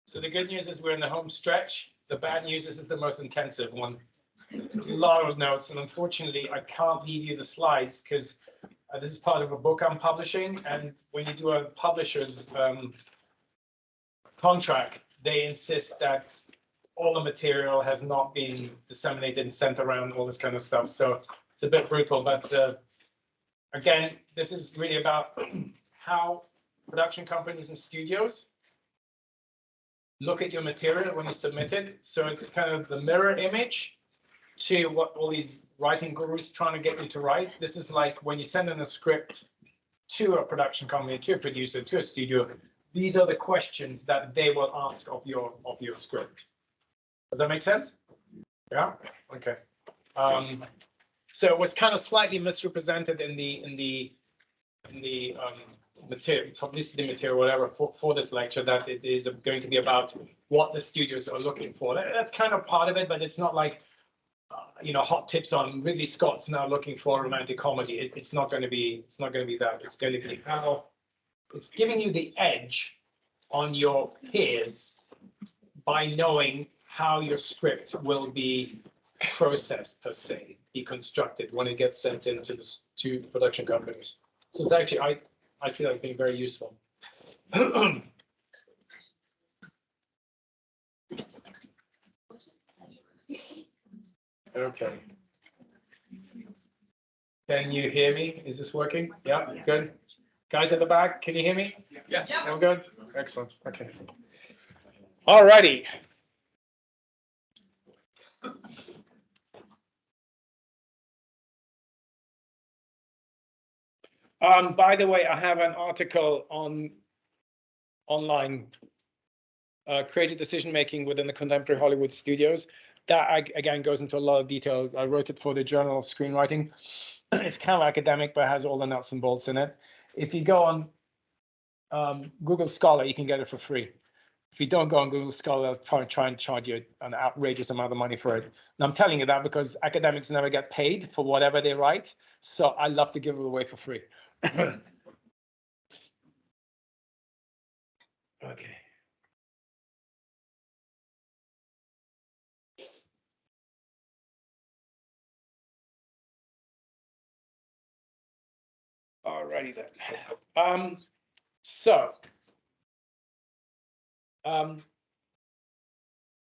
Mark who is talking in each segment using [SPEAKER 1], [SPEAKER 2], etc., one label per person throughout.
[SPEAKER 1] So the good news is we're in the home stretch. The bad news is it's the most intensive one. It's a lot of notes, and unfortunately, I can't leave you the slides because this is part of a book I'm publishing. And when you do a publisher's contract, they insist that all the material has not been disseminated and sent around, all this kind of stuff. So it's a bit brutal, but again, this is really about how production companies and studios look at your material when you submit it. So it's kind of the mirror image to what all these writing gurus trying to get you to write. This is like when you send in a script to a production company, to a producer, to a studio, these are the questions that they will ask of your script. Does that make sense? Yeah. Okay. So it was kind of slightly misrepresented in the material, publicity material, whatever, for this lecture, that it is going to be about what the studios are looking for. That's kind of part of it, but it's not like hot tips on Ridley Scott's now looking for a romantic comedy. It's not going to be that. It's going to be how it's giving you the edge on your peers by knowing how your script will be processed, per se, be constructed when it gets sent into to production companies. So it's actually, I see that being very useful. Okay. Can you hear me? Is this working? Yeah, good. Guys at the back, can you hear me?
[SPEAKER 2] Yeah.
[SPEAKER 1] All good? Excellent. Okay. All righty. By the way, I have an article online, creative decision making within the contemporary Hollywood studios. That again goes into a lot of details. I wrote it for the Journal of Screenwriting. It's kind of academic, but it has all the nuts and bolts in it. If you go on Google Scholar, you can get it for free. If you don't go on Google Scholar, they'll probably try and charge you an outrageous amount of money for it. And I'm telling you that because academics never get paid for whatever they write. So I love to give it away for free. Okay. Alrighty then.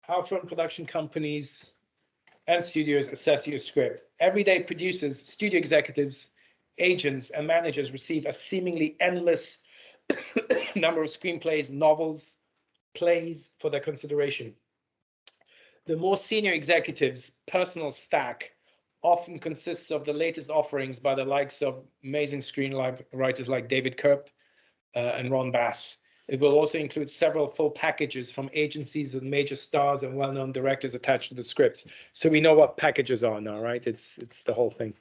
[SPEAKER 1] How film production companies and studios assess your script. Everyday producers, studio executives, agents, and managers receive a seemingly endless number of screenplays, novels, plays for their consideration. The more senior executives' personal stack often consists of the latest offerings by the likes of amazing screenwriters like David Koepp and Ron Bass. It will also include several full packages from agencies with major stars and well-known directors attached to the scripts. So we know what packages are now, right? It's the whole thing.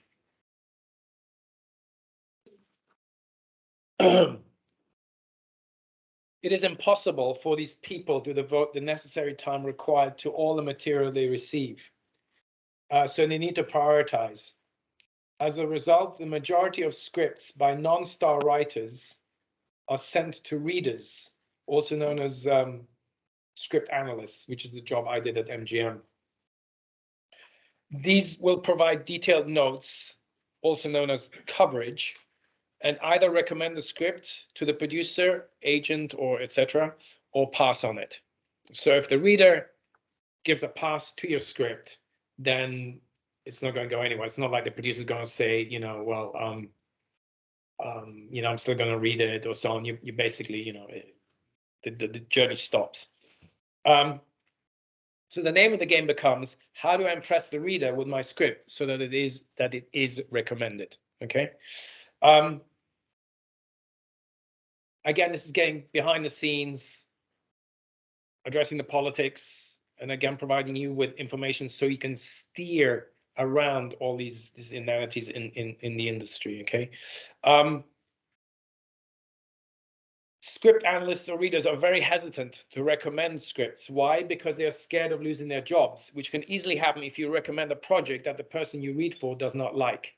[SPEAKER 1] It is impossible for these people to devote the necessary time required to all the material they receive. So they need to prioritize. As a result, the majority of scripts by non-star writers are sent to readers, also known as script analysts, which is the job I did at MGM. These will provide detailed notes, also known as coverage, and either recommend the script to the producer, agent, or etc., or pass on it. So if the reader gives a pass to your script, then it's not going to go anywhere. It's not like the producer is going to say, I'm still going to read it or so on. You basically, the journey stops. So the name of the game becomes, how do I impress the reader with my script so that it is recommended? Okay. Again, this is getting behind the scenes, addressing the politics, and again providing you with information so you can steer around all these inanities in the industry. Okay. Script analysts or readers are very hesitant to recommend scripts. Why? Because they're scared of losing their jobs, which can easily happen if you recommend a project that the person you read for does not like.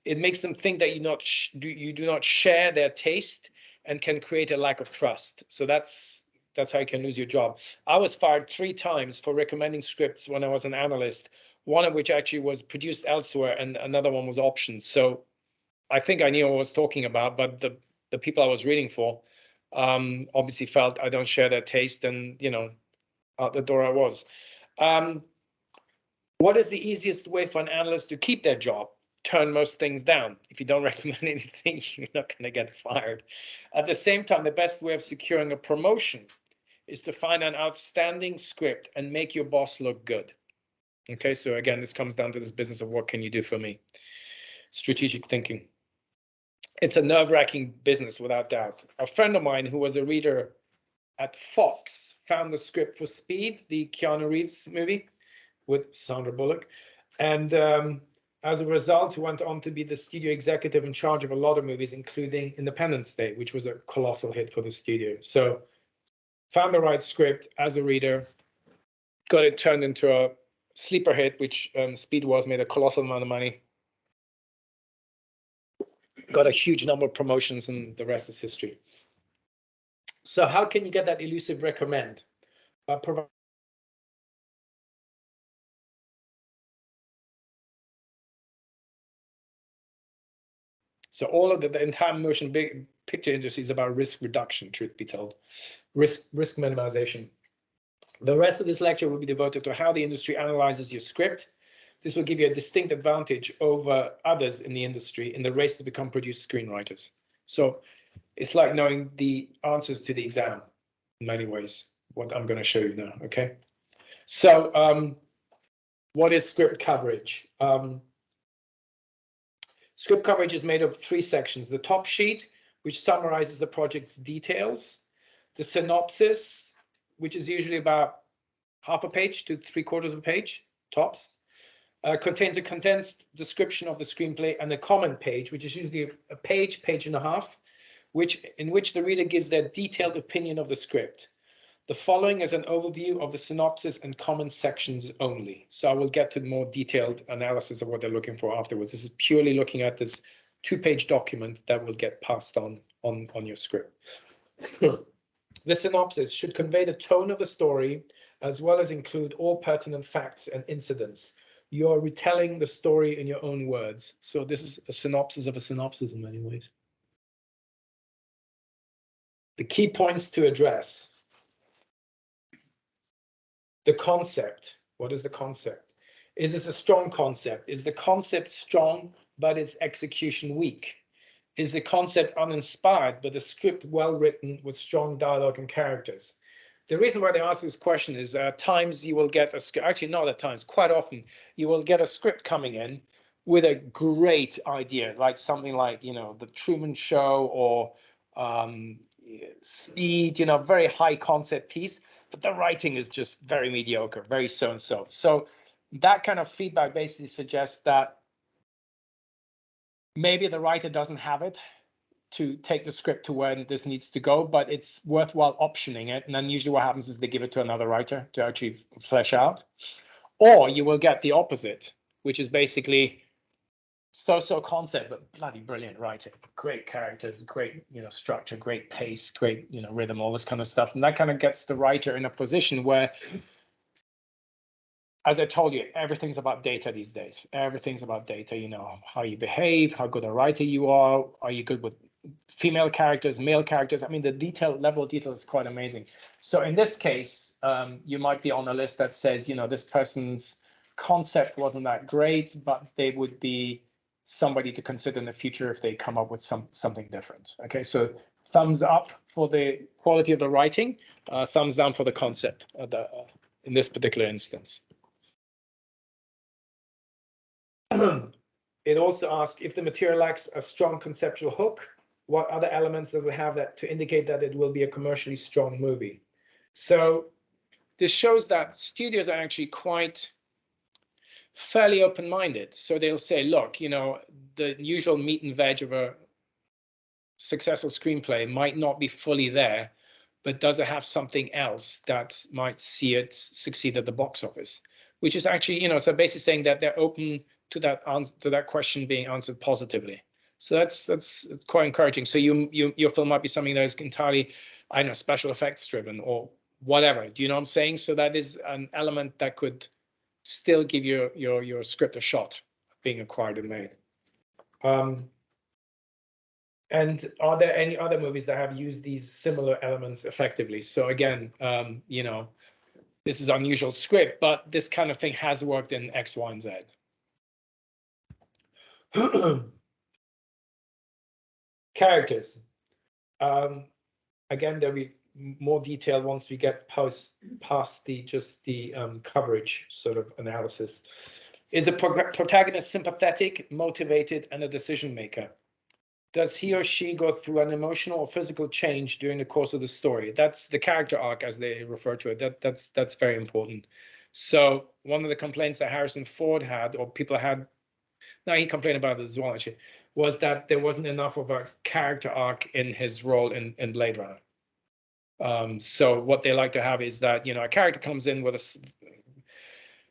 [SPEAKER 1] It makes them think that you do not share their taste
[SPEAKER 2] and can create a lack of trust. So that's how you can lose your job. I was fired 3 times for recommending scripts when I was an analyst, one of which actually was produced elsewhere and another one was optioned. So I think I knew what I was talking about, but the people I was reading for obviously felt I don't share their taste, and out the door I was. What is the easiest way for an analyst to keep their job? Turn most things down. If you don't recommend anything, you're not going to get fired. At the same time, the best way of securing a promotion is to find an outstanding script and make your boss look good. Okay, so again, this comes down to this business of what can you do for me? Strategic thinking. It's a nerve-wracking business, without doubt. A friend of mine who was a reader at Fox found the script for Speed, the Keanu Reeves movie with Sandra Bullock. And as a result, he went on to be the studio executive in charge of a lot of movies, including Independence Day, which was a colossal hit for the studio. So found the right script as a reader, got it turned into a sleeper hit, which Speed was, made a colossal amount of money, got a huge number of promotions, and the rest is history. So how can you get that elusive recommend? So all of the entire motion picture industry is about risk reduction, truth be told, risk minimization. The rest of this lecture will be devoted to how the industry analyzes your script. This will give you a distinct advantage over others in the industry in the race to become produced screenwriters. So it's like knowing the answers to the exam in many ways, what I'm going to show you now, okay? So what is script coverage? Script coverage is made of 3 sections. The top sheet, which summarizes the project's details. The synopsis, which is usually about half a page to 3/4 of a page, tops. Contains a condensed description of the screenplay, and a comment page, which is usually a page, page and a half, in which the reader gives their detailed opinion of the script. The following is an overview of the synopsis and comment sections only. So I will get to more detailed analysis of what they're looking for afterwards. This is purely looking at this 2-page document that will get passed on your script. The synopsis should convey the tone of the story, as well as include all pertinent facts and incidents. You're retelling the story in your own words. So this is a synopsis of a synopsis in many ways. The key points to address. The concept. What is the concept? Is this a strong concept? Is the concept strong, but its execution weak? Is the concept uninspired, but the script well written with strong dialogue and characters? The reason why they ask this question is at times you will get actually not at times, quite often, you will get a script coming in with a great idea, like something like, The Truman Show or Speed, very high concept piece, but the writing is just very mediocre, very so-and-so. So that kind of feedback basically suggests that maybe the writer doesn't have it to take the script to where this needs to go, but it's worthwhile optioning it. And then usually what happens is they give it to another writer to actually flesh out. Or you will get the opposite, which is basically so-so concept, but bloody brilliant writing, great characters, great, structure, great pace, great, rhythm, all this kind of stuff. And that kind of gets the writer in a position where, as I told you, everything's about data these days. Everything's about data, how you behave, how good a writer you are you good with female characters, male characters. I mean, the level of detail is quite amazing. So in this case, you might be on a list that says, this person's concept wasn't that great, but they would be somebody to consider in the future if they come up with something different. Okay, so thumbs up for the quality of the writing, thumbs down for the concept in this particular instance. It also asks if the material lacks a strong conceptual hook, what other elements does it have to indicate that it will be a commercially strong movie? So this shows that studios are actually quite fairly open-minded. So they'll say, look, the usual meat and veg of a successful screenplay might not be fully there, but does it have something else that might see it succeed at the box office? Which is actually, so basically saying that they're open to that question being answered positively. So that's quite encouraging. So your film might be something that is entirely, I don't know, special effects driven or whatever. Do you know what I'm saying? So that is an element that could still give your script a shot of being acquired and made. And are there any other movies that have used these similar elements effectively? So again, you know, this is unusual script, but this kind of thing has worked in X, Y, and Z. Characters. Again, there'll be more detail once we get past the coverage sort of analysis. Is the protagonist sympathetic, motivated, and a decision maker? Does he or she go through an emotional or physical change during the course of the story? That's the character arc, as they refer to it. That's very important. So one of the complaints that Harrison Ford had, or people had, no, he complained about it as well, actually, was that there wasn't enough of a character arc in his role in Blade Runner. So what they like to have is that, you know, a character comes in with a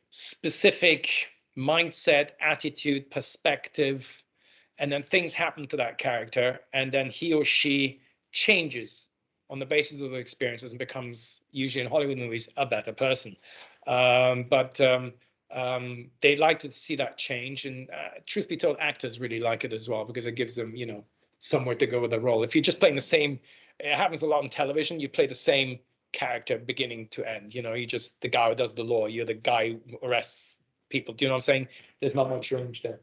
[SPEAKER 2] specific mindset, attitude, perspective, and then things happen to that character, and then he or she changes on the basis of the experiences and becomes, usually in Hollywood movies, a better person. They like to see that change, and truth be told, actors really like it as well, because it gives them, you know, somewhere to go with the role. If you're just playing the same, it happens a lot in television, you play the same character beginning to end. You know, you just the guy who does the law, you're the guy who arrests people. Do you know what I'm saying? There's not much change there.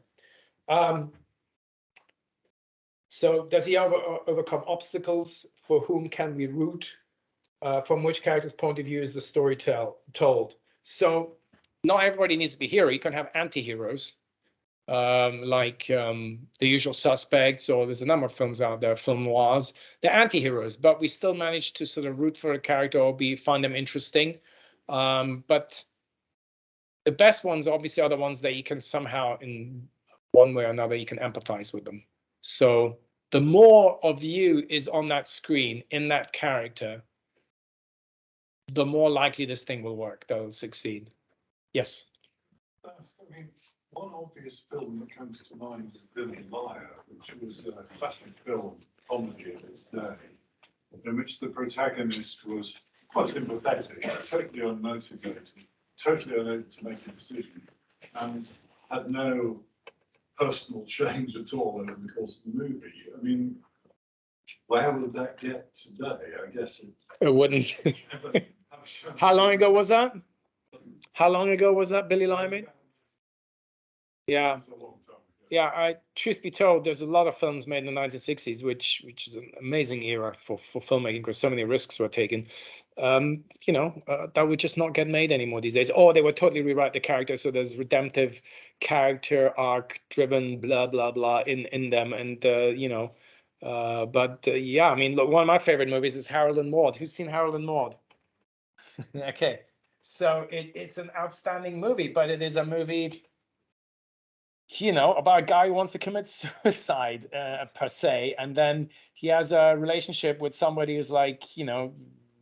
[SPEAKER 2] So does he overcome obstacles? For whom can we root? From which character's point of view is the story told? So not everybody needs to be a hero. You can have anti-heroes, like The Usual Suspects, or there's a number of films out there, film noirs. They're anti-heroes, but we still manage to sort of root for a character or find them interesting. But the best ones obviously are the ones that you can somehow, in one way or another, you can empathize with them. So the more of you is on that screen in that character, the more likely this thing will work, they'll succeed. Yes.
[SPEAKER 3] I mean, one obvious film that comes to mind is Billy Liar, which was a classic film comedy of its day, in which the protagonist was quite sympathetic, totally unmotivated, totally unable to make a decision, and had no personal change at all over the course of the movie. I mean, where would that get today? I guess
[SPEAKER 2] it wouldn't. How long ago was that? How long ago was that, Billy Liar? Yeah. Yeah, truth be told, there's a lot of films made in the 1960s, which is an amazing era for filmmaking, because so many risks were taken. You know, that would just not get made anymore these days. Or they would totally rewrite the character, so there's redemptive character arc driven blah blah blah in them, and you know. Yeah, I mean, look, one of my favorite movies is Harold and Maude. Who's seen Harold and Maude? Okay, so it's an outstanding movie, but it is a movie, you know, about a guy who wants to commit suicide per se, and then he has a relationship with somebody who's like, you know,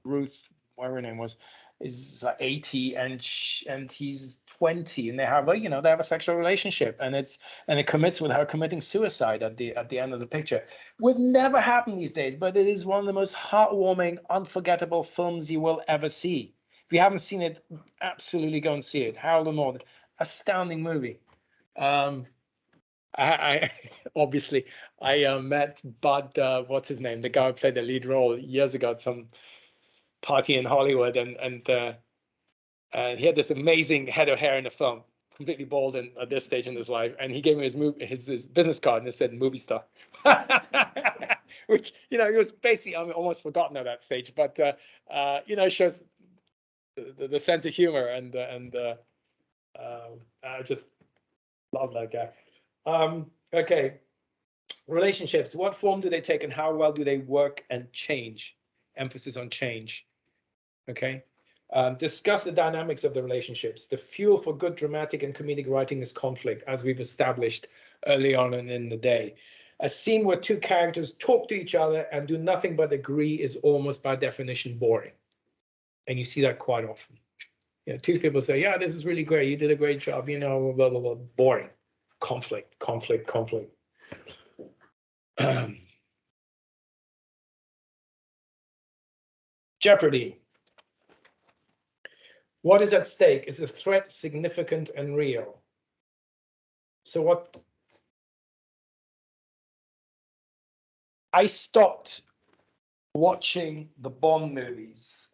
[SPEAKER 2] Ruth, whatever her name was, is like 80, and he's 20, and they have a, you know, they have a sexual relationship, and it commits with her committing suicide at the end of the picture. Would never happen these days, but it is one of the most heartwarming, unforgettable films you will ever see. If you haven't seen it, absolutely go and see it. Harold and Maude, astounding movie. I obviously I met Bud, what's his name, the guy who played the lead role years ago at some party in Hollywood, and he had this amazing head of hair in the film, completely bald at this stage in his life, and he gave me his business card, and it said movie star, which, you know, he was basically, I'm almost forgotten at that stage, but you know, it shows the sense of humor, and I just love that guy. Okay, relationships. What form do they take, and how well do they work and change? Emphasis on change. Okay. Discuss the dynamics of the relationships. The fuel for good dramatic and comedic writing is conflict, as we've established early on in the day. A scene where two characters talk to each other and do nothing but agree is almost by definition boring. And you see that quite often. You know, two people say, yeah, this is really great, you did a great job, you know, blah, blah, blah. Boring. Conflict, conflict, conflict. Jeopardy. What is at stake? Is the threat significant and real? So what I stopped watching the Bond movies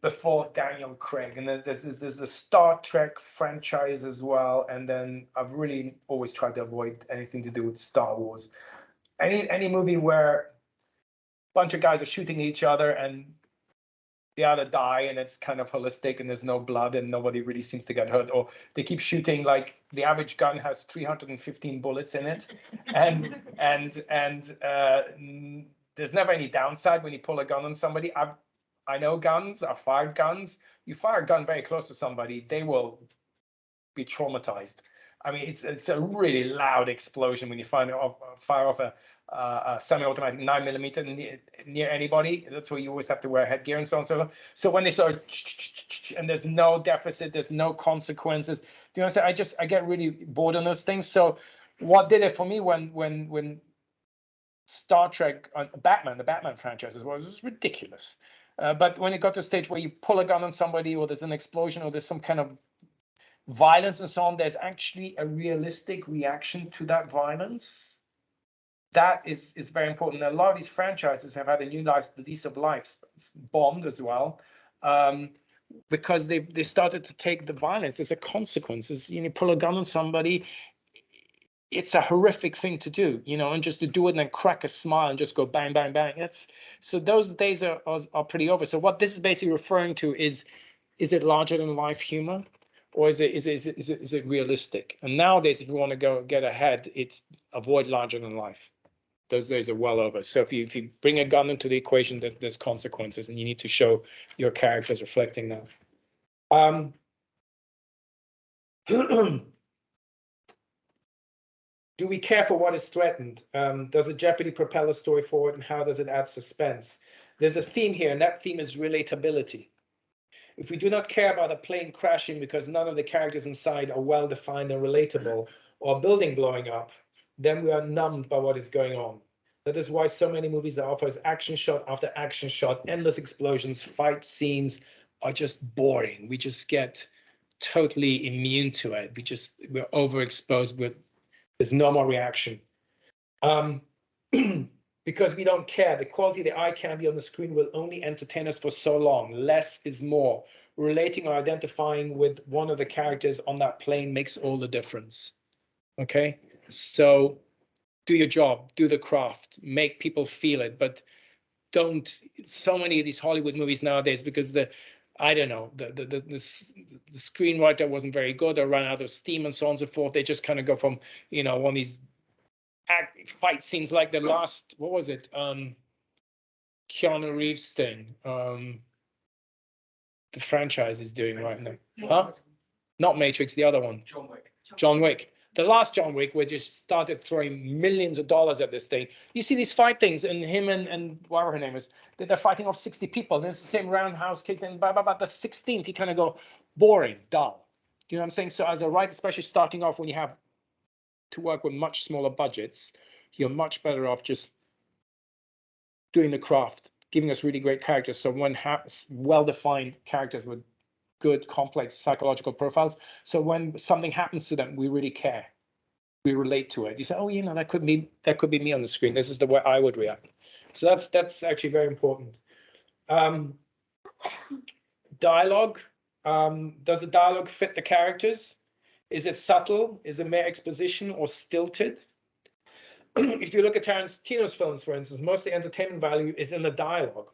[SPEAKER 2] before Daniel Craig, and then there's the Star Trek franchise as well, and then I've really always tried to avoid anything to do with Star Wars. Any movie where a bunch of guys are shooting each other and they either die and it's kind of holistic and there's no blood and nobody really seems to get hurt, or they keep shooting, like the average gun has 315 bullets in it, and there's never any downside when you pull a gun on somebody. I know guns, I've fired guns. You fire a gun very close to somebody, they will be traumatized. I mean, it's a really loud explosion when you fire off a semi-automatic 9mm near anybody. That's why you always have to wear headgear and so on and so on. So when they start and there's no deficit, there's no consequences. Do you understand? I get really bored on those things. So what did it for me when Star Trek, the Batman franchise as well, it was ridiculous. But when it got to a stage where you pull a gun on somebody, or there's an explosion, or there's some kind of violence and so on, there's actually a realistic reaction to that violence. That is very important. A lot of these franchises have had a new lease of life, Bond as well, because they started to take the violence as a consequence. You pull a gun on somebody, it's a horrific thing to do, and just to do it and then crack a smile and just go bang, bang, bang. So those days are pretty over. So what this is basically referring to is it larger than life humor? Or is it realistic? And nowadays, if you want to go get ahead, it's avoid larger than life. Those days are well over. So if you bring a gun into the equation, there's consequences, and you need to show your characters reflecting that. Do we care for what is threatened? Does a jeopardy propel a story forward, and how does it add suspense? There's a theme here, and that theme is relatability. If we do not care about a plane crashing because none of the characters inside are well defined and relatable, or a building blowing up, then we are numbed by what is going on. That is why so many movies that offer us action shot after action shot, endless explosions, fight scenes are just boring. We just get totally immune to it. We're overexposed, there's no more reaction. Because we don't care. The quality of the eye candy on the screen will only entertain us for so long. Less is more. Relating or identifying with one of the characters on that plane makes all the difference. Okay, so do your job, do the craft, make people feel it, but don't. So many of these Hollywood movies nowadays, because the screenwriter wasn't very good or ran out of steam and so on and so forth. They just kind of go from one of these fight scenes like the last, what was it, Keanu Reeves thing, the franchise is doing right now. Huh? Not Matrix, the other one. John Wick. The last John Wick, where just started throwing millions of dollars at this thing. You see these fight things, and him and whatever her name is, they're fighting off 60 people, and it's the same roundhouse kick, and blah, blah, blah. The 16th, you kind of go, boring, dull. Do you know what I'm saying? So as a writer, especially starting off when you have to work with much smaller budgets, you're much better off just doing the craft, giving us really great characters. So one has well-defined characters with good, complex psychological profiles. So when something happens to them, we really care. We relate to it. You say, oh, that could be me on the screen. This is the way I would react. So that's actually very important. Dialogue. Does the dialogue fit the characters? Is it subtle? Is it mere exposition or stilted? If you look at Tarantino's films, for instance, most of the entertainment value is in the dialogue.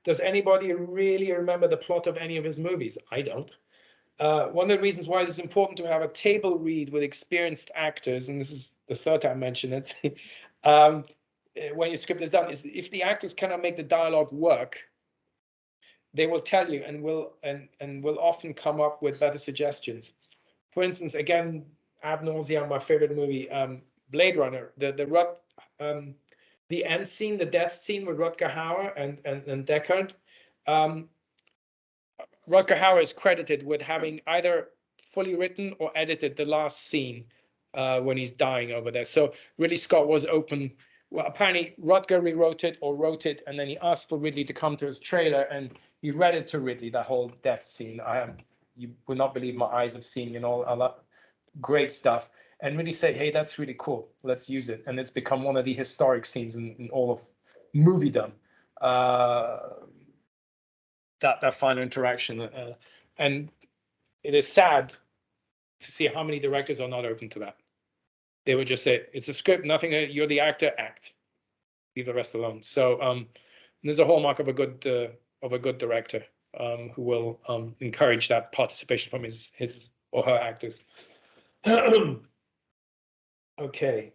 [SPEAKER 2] Does anybody really remember the plot of any of his movies? I don't. One of the reasons why it's important to have a table read with experienced actors, and this is the third time I mention it, when your script is done, is if the actors cannot make the dialogue work, they will tell you and will often come up with better suggestions. For instance, again, ad nauseam, my favorite movie, Blade Runner, the end scene, the death scene with Rutger Hauer and Deckard. Rutger Hauer is credited with having either fully written or edited the last scene when he's dying over there. So Ridley Scott was open well, apparently Rutger rewrote it or wrote it, and then he asked for Ridley to come to his trailer, and he read it to Ridley, the whole death scene. You will not believe my eyes have seen, a lot great stuff, and really said, hey, that's really cool. Let's use it, and it's become one of the historic scenes in all of moviedom. That final interaction, and it is sad to see how many directors are not open to that. They would just say, it's a script, nothing, you're the actor, act. Leave the rest alone. So there's a hallmark of a good director who will encourage that participation from his or her actors. Okay.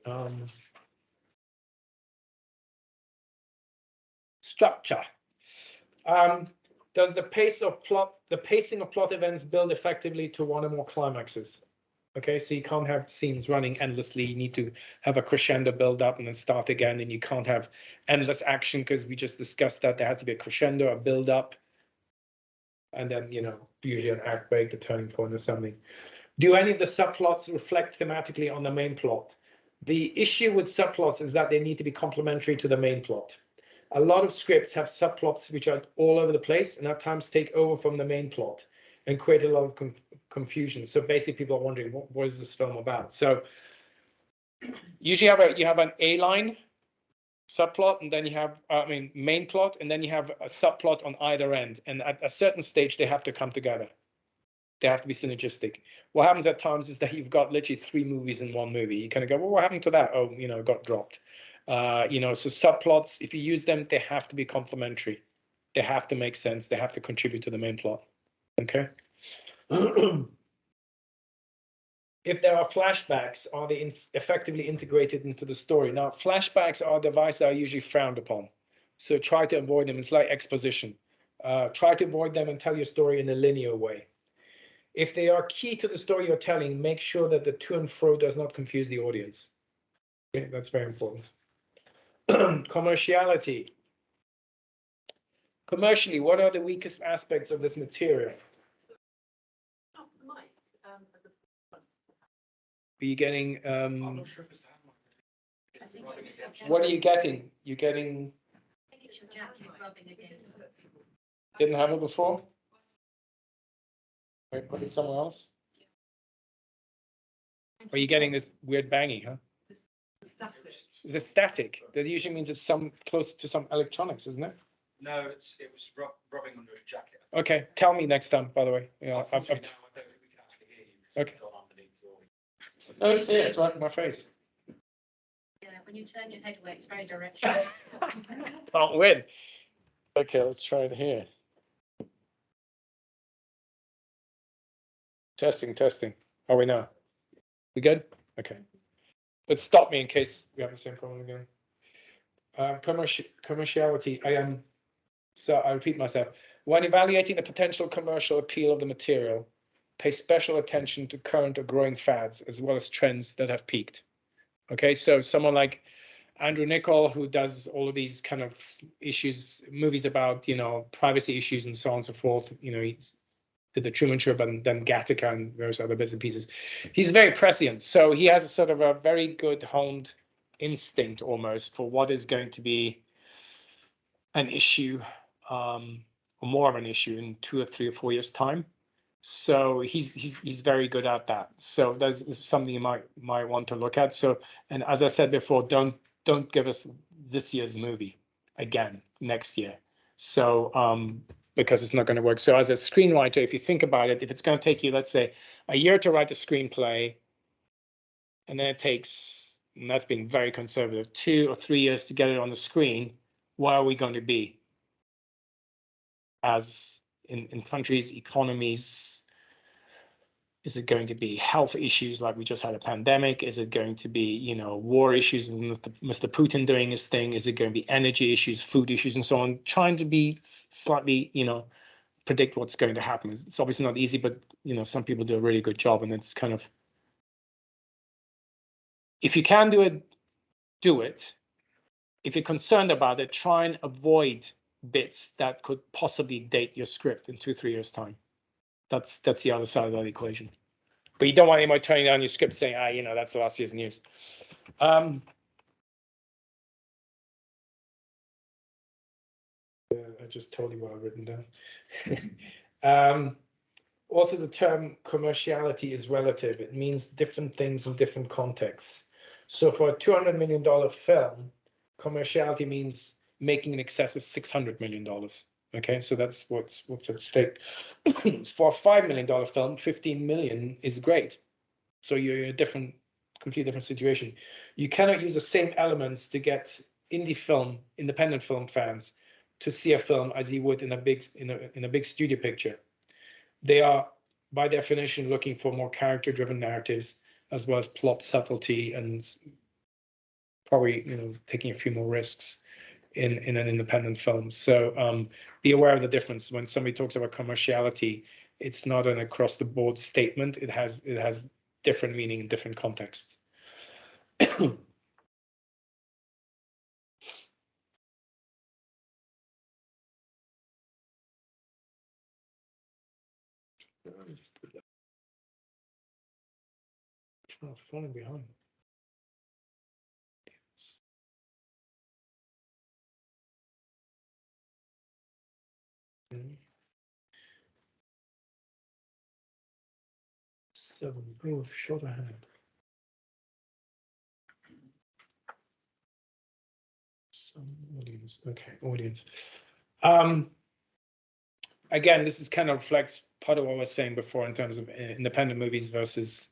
[SPEAKER 2] Structure. Does the pacing of plot events build effectively to one or more climaxes? Okay, so you can't have scenes running endlessly. You need to have a crescendo build up and then start again, and you can't have endless action because we just discussed that there has to be a crescendo, a build up, and then usually an act break, the turning point or something. Do any of the subplots reflect thematically on the main plot? The issue with subplots is that they need to be complementary to the main plot. A lot of scripts have subplots which are all over the place and at times take over from the main plot and create a lot of confusion. So basically people are wondering, what is this film about? So usually you have an A line subplot, and then you have main plot, and then you have a subplot on either end, and at a certain stage they have to come together. They have to be synergistic. What happens at times is that you've got literally 3 movies in one movie. You kind of go, well, what happened to that? Oh, it got dropped. So subplots, if you use them, they have to be complementary. They have to make sense. They have to contribute to the main plot. Okay. If there are flashbacks, are they effectively integrated into the story? Now, flashbacks are a device that are usually frowned upon. So try to avoid them. It's like exposition. Try to avoid them and tell your story in a linear way. If they are key to the story you're telling, make sure that the to and fro does not confuse the audience. Okay, that's very important. Commerciality. Commercially, what are the weakest aspects of this material? Are you getting? What are you getting? You're getting. Didn't have it before. Wait, put it somewhere else. Are you getting this weird banging, huh? Is it static? That usually means it's close to some electronics, isn't it?
[SPEAKER 4] No, it was rubbing under a jacket.
[SPEAKER 2] Okay, tell me next time, by the way.
[SPEAKER 4] I don't think we can actually hear you.
[SPEAKER 2] Okay. No, it's right in my face.
[SPEAKER 5] Yeah, when you turn your head away, it's very directional.
[SPEAKER 2] Can't win. Okay, let's try it here. Testing. Are we now? We good? Okay. But stop me in case we have the same problem again. Commerciality. So I repeat myself. When evaluating the potential commercial appeal of the material, pay special attention to current or growing fads as well as trends that have peaked. Okay, so someone like Andrew Niccol, who does all of these kind of movies about privacy issues and so on and so forth. He's did the Truman Show, and then Gattaca and various other bits and pieces. He's very prescient, so he has a sort of a very good honed instinct almost for what is going to be an issue, or more of an issue in 2 or 3 or 4 years' time. So he's very good at that. So this is something you might want to look at. So, and as I said before, don't give us this year's movie again next year. So because it's not going to work. So as a screenwriter, if you think about it, if it's going to take you, let's say, a year to write a screenplay, and then it takes, and that's been very conservative, 2 or 3 years to get it on the screen, where are we going to be? As in countries, economies, is it going to be health issues like we just had a pandemic? Is it going to be, war issues and Mr. Putin doing his thing? Is it going to be energy issues, food issues, and so on? Trying to be slightly, predict what's going to happen. It's obviously not easy, but, some people do a really good job. And it's kind of, if you can do it, do it. If you're concerned about it, try and avoid bits that could possibly date your script in 2-3 years' time. That's the other side of that equation. But you don't want anybody turning down your script saying, that's last year's news. I just told you what I've written down. Also, the term commerciality is relative. It means different things in different contexts. So for a $200 million film, commerciality means making in excess of $600 million. Okay, so that's what's at stake. For a $5 million film, 15 million is great. So you're in a completely different situation. You cannot use the same elements to get independent film fans to see a film as you would in a big studio picture. They are, by definition, looking for more character-driven narratives, as well as plot subtlety, and probably, taking a few more risks in an independent film. So be aware of the difference. When somebody talks about commerciality, it's not an across-the-board statement. It has different meaning in different contexts. Falling behind. Seven. Oh, short ahead. Some audience. Okay, audience. Again, this is kind of reflects part of what I was saying before in terms of independent movies versus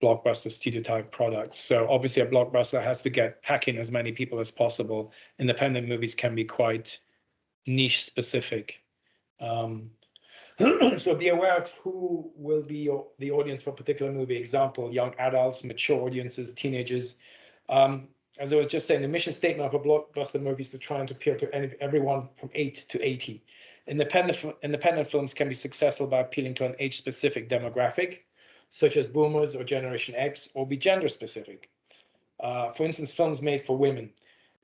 [SPEAKER 2] blockbuster studio type products. So obviously a blockbuster has to pack in as many people as possible. Independent movies can be quite niche specific. So be aware of who will be the audience for a particular movie. Example, young adults, mature audiences, teenagers. As I was just saying, the mission statement of a blockbuster movie is to try and appeal to everyone from 8 to 80. Independent films can be successful by appealing to an age-specific demographic, such as boomers or Generation X, or be gender-specific. For instance, films made for women.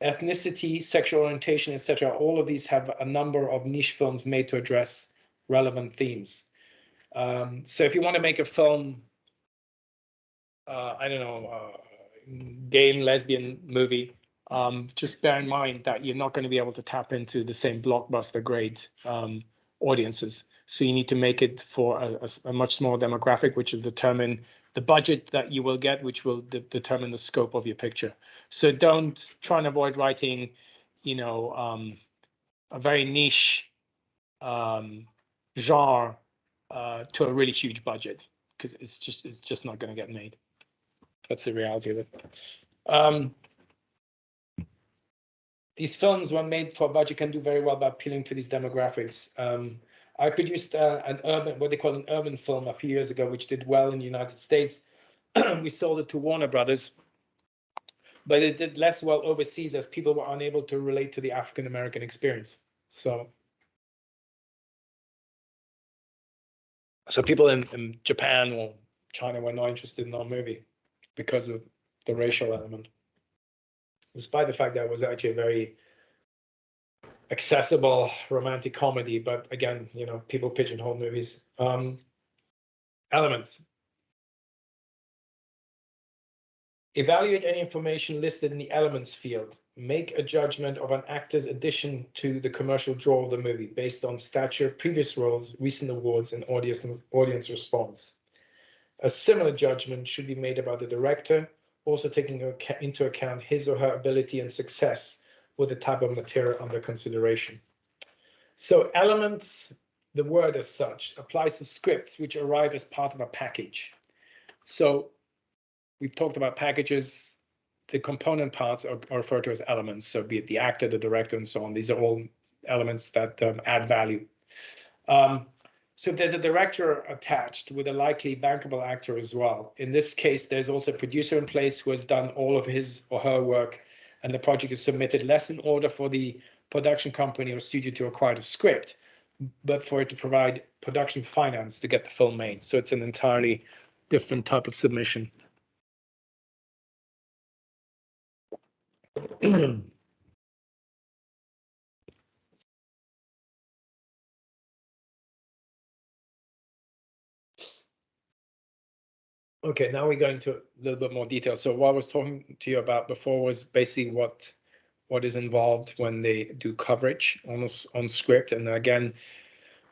[SPEAKER 2] Ethnicity, sexual orientation, etc. All of these have a number of niche films made to address relevant themes. So if you want to make a film, I don't know, gay and lesbian movie, just bear in mind that you're not going to be able to tap into the same blockbuster grade audiences. So you need to make it for a much smaller demographic, which will determine the budget that you will get, which will determine the scope of your picture. So don't try and avoid writing, a very niche genre to a really huge budget, because it's just not going to get made. That's the reality of it. These films, when made for a budget, can do very well by appealing to these demographics. I produced what they call an urban film a few years ago, which did well in the United States. We sold it to Warner Brothers, but it did less well overseas as people were unable to relate to the African American experience. So people in Japan or China were not interested in our movie because of the racial element, despite the fact that it was actually a very accessible romantic comedy. But again, people pigeonhole movies. Elements. Evaluate any information listed in the elements field. Make a judgment of an actor's addition to the commercial draw of the movie based on stature, previous roles, recent awards, and audience response. A similar judgment should be made about the director, also taking into account his or her ability and success with the type of material under consideration. So elements, the word as such, applies to scripts which arrive as part of a package. So we've talked about packages. The component parts are referred to as elements. So be it the actor, the director, and so on. These are all elements that add value. So there's a director attached with a likely bankable actor as well. In this case, there's also a producer in place who has done all of his or her work, and the project is submitted less in order for the production company or studio to acquire the script, but for it to provide production finance to get the film made. So it's an entirely different type of submission. Okay, now we're going to a little bit more detail. So what I was talking to you about before was basically what what is involved when they do coverage on script. And again,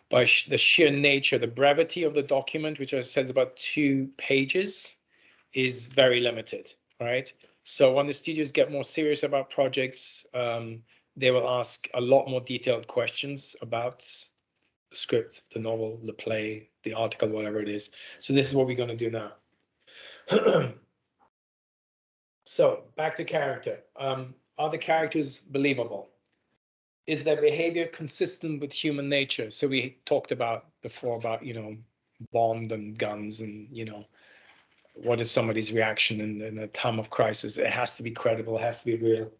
[SPEAKER 2] by the sheer nature, the brevity of the document, which I said is about 2 pages, is very limited, right? So when the studios get more serious about projects, they will ask a lot more detailed questions about the script, the novel, the play, the article, whatever it is. So this is what we're going to do now. So back to character. Are the characters believable? Is their behavior consistent with human nature? So we talked about before about, Bond and guns and, what is somebody's reaction in a time of crisis? It has to be credible, it has to be real.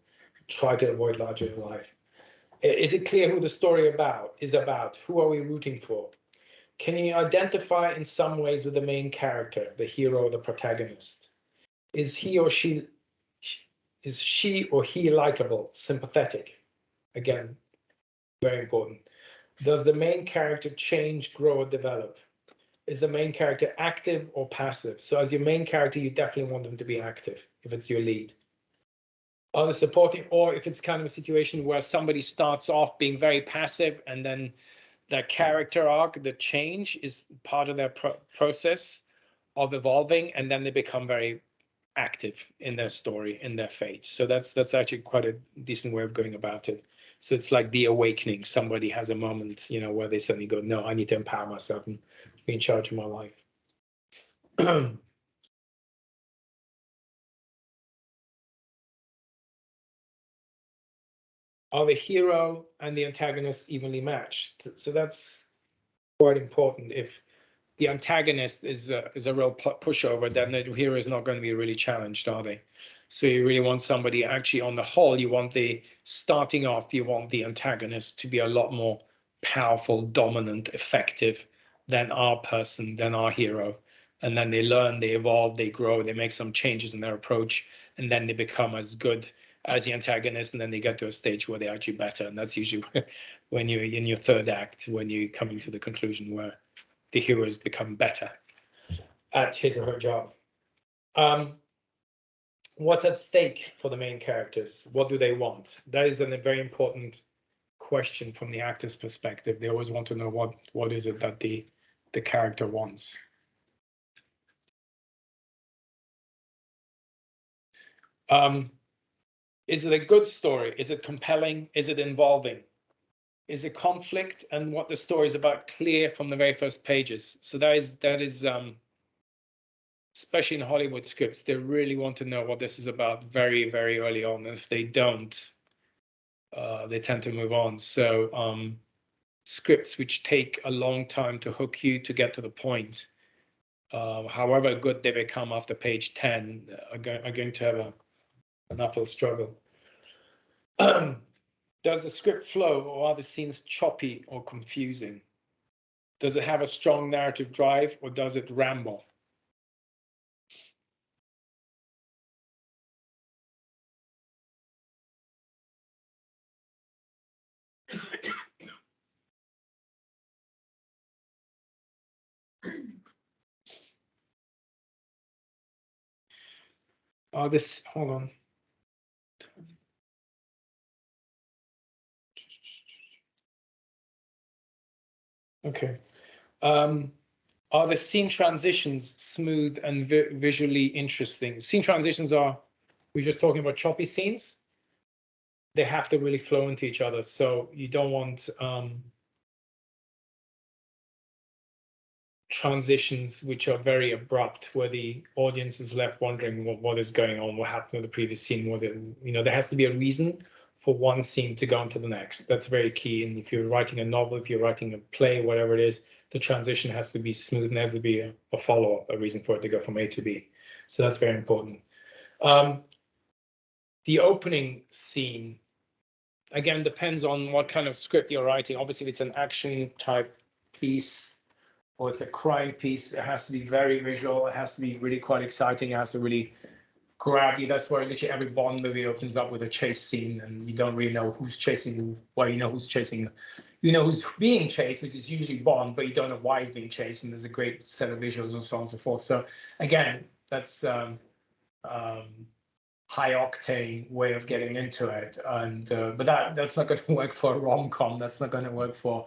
[SPEAKER 2] Try to avoid larger than life. Is it clear who the story is about? Who are we rooting for? Can you identify in some ways with the main character, the hero, the protagonist? Is she or he likable, sympathetic? Again, very important. Does the main character change, grow, or develop? Is the main character active or passive? So as your main character, you definitely want them to be active if it's your lead. Are they supporting, or if it's kind of a situation where somebody starts off being very passive and then their character arc, the change is part of their process of evolving, and then they become very active in their story, in their fate. So that's actually quite a decent way of going about it. So it's like the awakening. Somebody has a moment, where they suddenly go, no, I need to empower myself and be in charge of my life. Are the hero and the antagonist evenly matched? So that's quite important. If the antagonist is a real pushover, then the hero is not going to be really challenged, are they? So you really want somebody, actually, on the whole, you want starting off, you want the antagonist to be a lot more powerful, dominant, effective than our hero. And then they learn, they evolve, they grow, they make some changes in their approach, and then they become as good as the antagonist, and then they get to a stage where they're actually better. And that's usually when you're in your third act, when you're coming to the conclusion where the hero has become better at his or her job. What's at stake for the main characters? What do they want? That is a very important question from the actor's perspective. They always want to know what is it that the character wants. Is it a good story? Is it compelling? Is it involving? Is it conflict and what the story is about clear from the very first pages? So that is especially in Hollywood scripts, they really want to know what this is about very, very early on. And if they don't, they tend to move on. So scripts which take a long time to hook you to get to the point, however good they become after page 10, are going to have an uphill struggle. Does the script flow, or are the scenes choppy or confusing? Does it have a strong narrative drive, or does it ramble? Hold on. Okay. Are the scene transitions smooth and visually interesting? Scene transitions we're just talking about choppy scenes. They have to really flow into each other. So you don't want transitions which are very abrupt, where the audience is left wondering what is going on, what happened in the previous scene. There has to be a reason for one scene to go on to the next. That's very key. And if you're writing a novel, if you're writing a play, whatever it is, the transition has to be smooth and there has to be a follow-up, a reason for it to go from A to B. So that's very important. The opening scene, again, depends on what kind of script you're writing. Obviously, if it's an action type piece or it's a crime piece, it has to be very visual. It has to be really quite exciting. It has to really grab you. That's where literally every Bond movie opens up with a chase scene, and you don't really know who's chasing who. Well, you know who's chasing. You know who's being chased, which is usually Bond, but you don't know why he's being chased. And there's a great set of visuals and so on and so forth. So again, that's
[SPEAKER 1] high octane way of getting into it, and but that's not going to work for a rom-com. That's not going to work for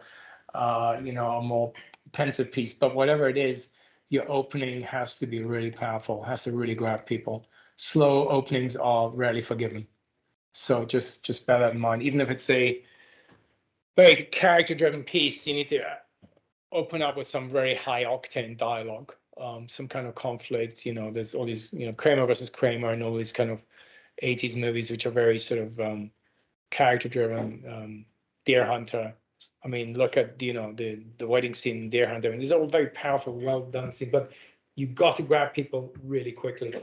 [SPEAKER 1] you know, a more pensive piece. But whatever it is, your opening has to be really powerful, has to really grab people. Slow openings are rarely forgiven. So just bear that in mind. Even if it's a very character-driven piece, you need to open up with some very high octane dialogue, some kind of conflict. You know, there's all these, you know, Kramer versus Kramer and all these kind of 80s movies which are very sort of character-driven. Deer Hunter. I mean, look at, you know, the wedding scene in Deer Hunter, and these are all very powerful, well done scenes, but you got to grab people really quickly.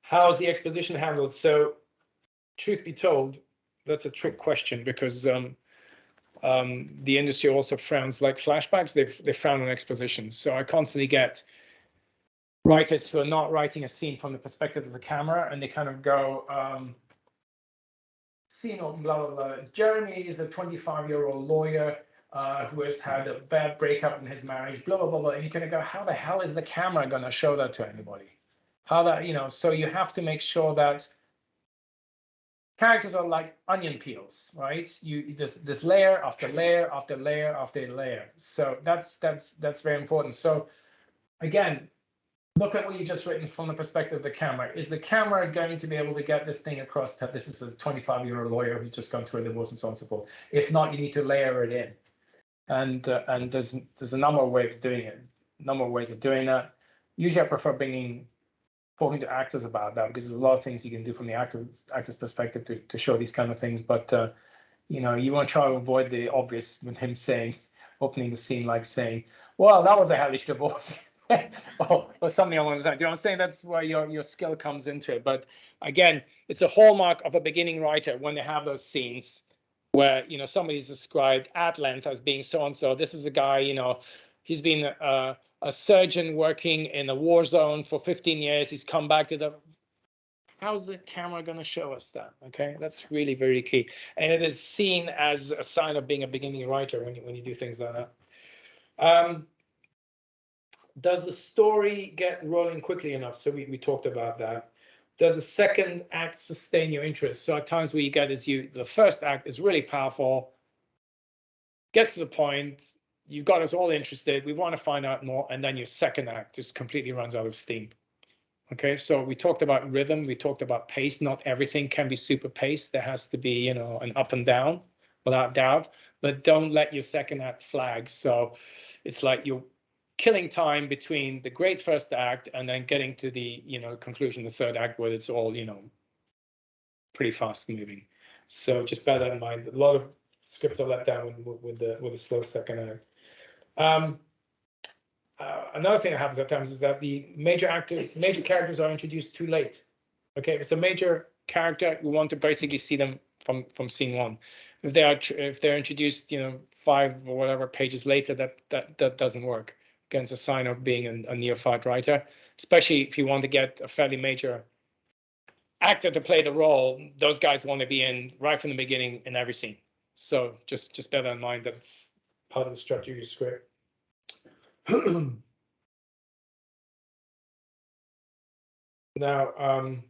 [SPEAKER 1] How's the exposition handled? So, truth be told, that's a trick question, because the industry also frowns, like flashbacks, they frown on exposition. So I constantly get writers who are not writing a scene from the perspective of the camera, and they kind of go, scene of blah, blah, blah. Jeremy is a 25-year-old lawyer who has had a bad breakup in his marriage, blah, blah, blah, blah. And you kind of go, how the hell is the camera going to show that to anybody? How that, you know, so you have to make sure that characters are like onion peels, right? You this layer after layer after layer after layer. So that's very important. So again, look at what you just written from the perspective of the camera. Is the camera going to be able to get this thing across that this is a 25-year-old lawyer who's just gone through a divorce and so on and so forth? If not, you need to layer it in. And there's a number of ways of doing it. Number of ways of doing that. Usually I prefer talking to actors about that, because there's a lot of things you can do from the actor's perspective to show these kind of things. But you know, you want to try to avoid the obvious with him saying, opening the scene like saying, well, that was a hellish divorce. or something along those lines. You know what I'm saying? That's where your skill comes into it. But again, it's a hallmark of a beginning writer when they have those scenes where, you know, somebody's described at length as being so and so. This is a guy, you know, he's been a surgeon working in a war zone for 15 years. He's come back to the. How's the camera going to show us that? Okay, that's really very key, and it is seen as a sign of being a beginning writer when you do things like that. Does the story get rolling quickly enough? So we talked about that. Does the second act sustain your interest? So at times what you get is the first act is really powerful, gets to the point, you've got us all interested, we want to find out more, and then your second act just completely runs out of steam. Okay, so we talked about rhythm, we talked about pace. Not everything can be super paced. There has to be, you know, an up and down, without doubt, but don't let your second act flag. So it's like you're killing time between the great first act and then getting to the, you know, conclusion, the third act, where it's all, you know, pretty fast moving. So just bear that in mind. A lot of scripts are let down with the slow second act. Another thing that happens at times is that the major characters are introduced too late. Okay, if it's a major character, we want to basically see them from scene one. If they're introduced, you know, 5 or whatever pages later, that doesn't work. Again, it's a sign of being a neophyte writer, especially if you want to get a fairly major actor to play the role. Those guys want to be in right from the beginning in every scene. So just bear that in mind. That's part of the structure of your script. Now,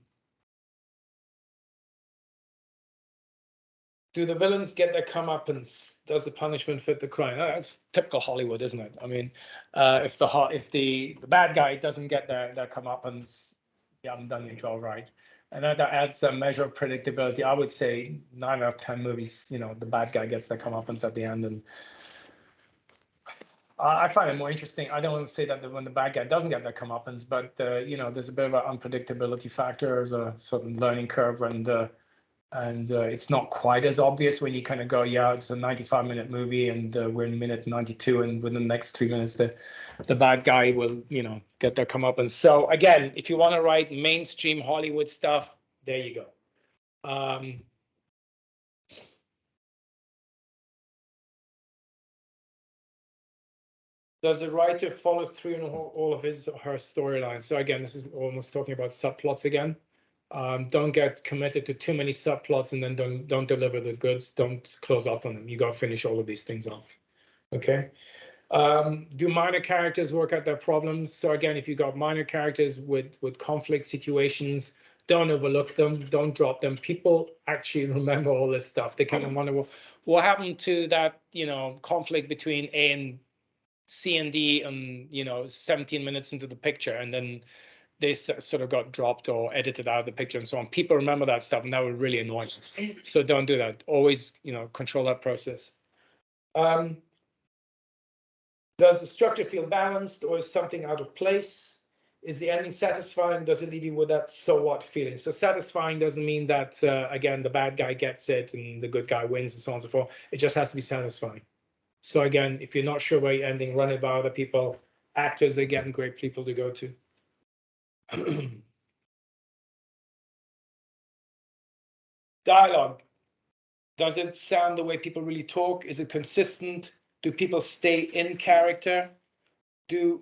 [SPEAKER 1] do the villains get their comeuppance? Does the punishment fit the crime? That's typical Hollywood, isn't it? I mean, if the bad guy doesn't get their comeuppance, you haven't done your job right. And that adds a measure of predictability. I would say 9 out of 10 movies, you know, the bad guy gets their comeuppance at the end, and I find it more interesting. I don't want to say that when the bad guy doesn't get their comeuppance, but you know, there's a bit of an unpredictability factor, there's a certain learning curve, and it's not quite as obvious when you kind of go, yeah, it's a 95-minute movie, and we're in minute 92, and within the next 3 minutes, the bad guy will, you know, get their comeuppance. So again, if you want to write mainstream Hollywood stuff, there you go. Does the writer follow through on all of his or her storylines? So again, this is almost talking about subplots again. Don't get committed to too many subplots, and then don't deliver the goods. Don't close off on them. You got to finish all of these things off. Okay.
[SPEAKER 2] Do minor characters work out their problems? So again, if you got minor characters with conflict situations, don't overlook them, don't drop them. People actually remember all this stuff. They kind of wonder, well, what happened to that, conflict between A and C and D, and 17 minutes into the picture, and then they sort of got dropped or edited out of the picture and so on. People remember that stuff, and that would really annoy them. So don't do that. Always, control that process. Does the structure feel balanced, or is something out of place? Is the ending satisfying? Does it leave you with that so what feeling? So satisfying doesn't mean that, again, the bad guy gets it and the good guy wins and so on and so forth. It just has to be satisfying. So again, if you're not sure about your ending, run it by other people. Actors, again, great people to go to. Dialogue. Does it sound the way people really talk? Is it consistent? Do people stay in character?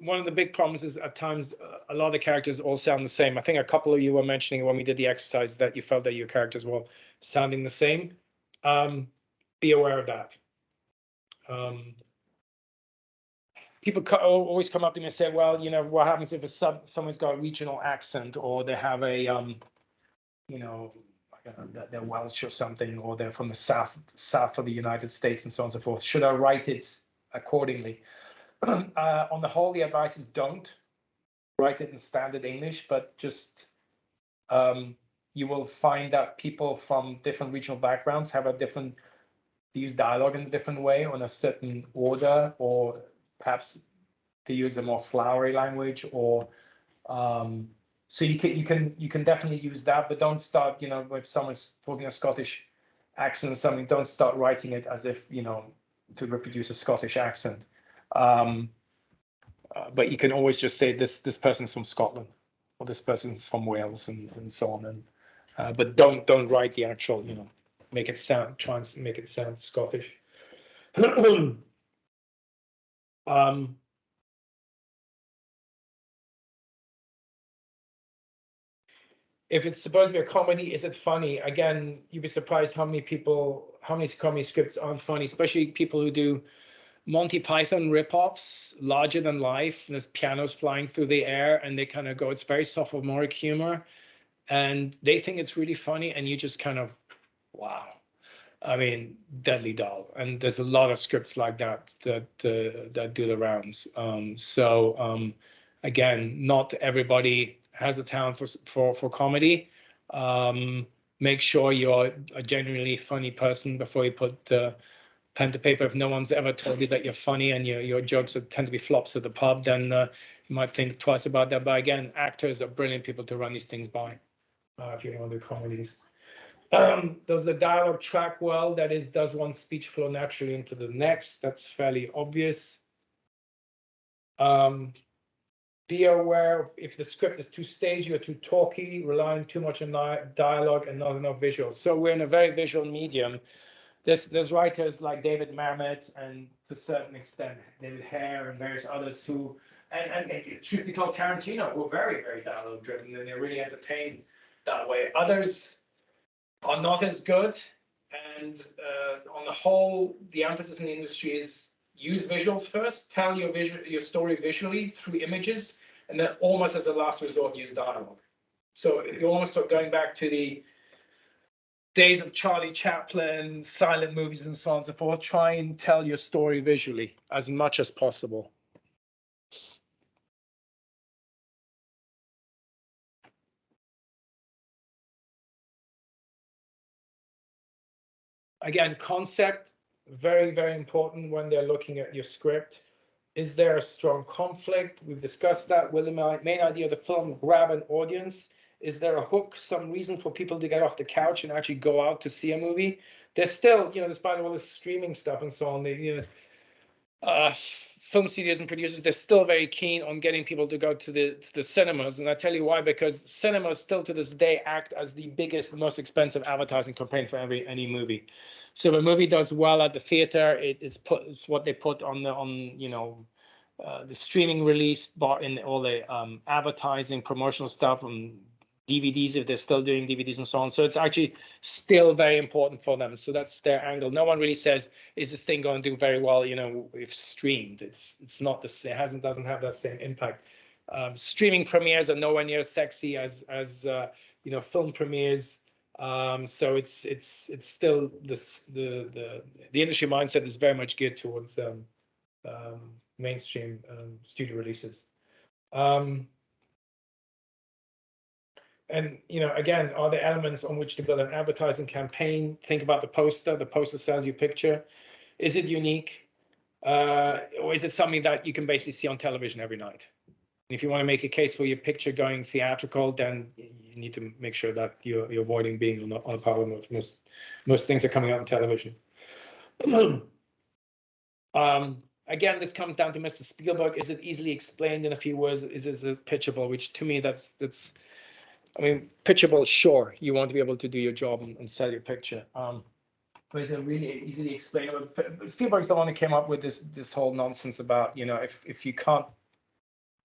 [SPEAKER 2] One of the big problems is at times a lot of the characters all sound the same. I think a couple of you were mentioning when we did the exercise that you felt that your characters were sounding the same. Be aware of that. People always come up to me and say, well, what happens if someone's got a regional accent, or they have a, they're Welsh or something, or they're from the south of the United States and so on and so forth. Should I write it accordingly? On the whole, the advice is don't write it in standard English, but just you will find that people from different regional backgrounds have use dialogue in a different way, on a certain order, or perhaps to use a more flowery language, or so you can definitely use that, but don't start, if someone's talking a Scottish accent or something, don't start writing it as if, to reproduce a Scottish accent. But you can always just say this person's from Scotland, or this person's from Wales, and so on. And but don't write the actual, make it sound, try and make it sound Scottish. If it's supposed to be a comedy, is it funny? Again, you'd be surprised how many comedy scripts aren't funny, especially people who do Monty Python ripoffs, larger than life. There's pianos flying through the air, and they kind of go, it's very sophomoric humor, and they think it's really funny, and you just kind of, wow. I mean, deadly dull. And there's a lot of scripts like that that do the rounds. Again, not everybody has a talent for comedy. Make sure you're a genuinely funny person before you put pen to paper. If no one's ever told you that you're funny, and your jokes tend to be flops at the pub, then you might think twice about that. But again, actors are brilliant people to run these things by if you want to do comedies. Does the dialogue track well? That is, does one speech flow naturally into the next? That's fairly obvious. Be aware if the script is too stagey or too talky, relying too much on dialogue and not enough visuals. So we're in a very visual medium. There's writers like David Mamet, and to a certain extent David Hare, and various others who, and truth be told, Tarantino, were very, very dialogue driven, and they're really entertained that way. Others are not as good, and on the whole, the emphasis in the industry is use visuals first, tell your story visually through images, and then almost as a last resort, use dialogue. So you're almost going back to the days of Charlie Chaplin, silent movies, and so on and so forth. Try and tell your story visually as much as possible. Again, concept, very, very important when they're looking at your script. Is there a strong conflict? We've discussed that. Will the main idea of the film grab an audience? Is there a hook, some reason for people to get off the couch and actually go out to see a movie? There's still, despite all this streaming stuff and so on, film studios and producers, they're still very keen on getting people to go to the cinemas. And I tell you why, because cinemas still to this day act as the biggest, most expensive advertising campaign for any movie. So if a movie does well at the theater, it's what they put on the streaming release bar in all the advertising, promotional stuff, and DVDs if they're still doing DVDs and so on. So it's actually still very important for them. So that's their angle. No one really says, is this thing going to do very well, you know, if streamed? It's not the same, doesn't have that same impact. Streaming premieres are nowhere near as sexy as you know, film premieres. So it's still this the industry mindset is very much geared towards mainstream studio releases. And you know, again, are there elements on which to build an advertising campaign? Think about the poster. The poster sells you picture. Is it unique, or is it something that you can basically see on television every night? If you want to make a case for your picture going theatrical, then you need to make sure that you're avoiding being on a power mode. Most things are coming out on television. Again, this comes down to Mr. Spielberg. Is it easily explained in a few words? Is it pitchable? Which to me, that's I mean, pitchable, sure. You want to be able to do your job and sell your picture. But is it really easily explainable? Spielberg's the one who came up with this whole nonsense about, you know, if you can't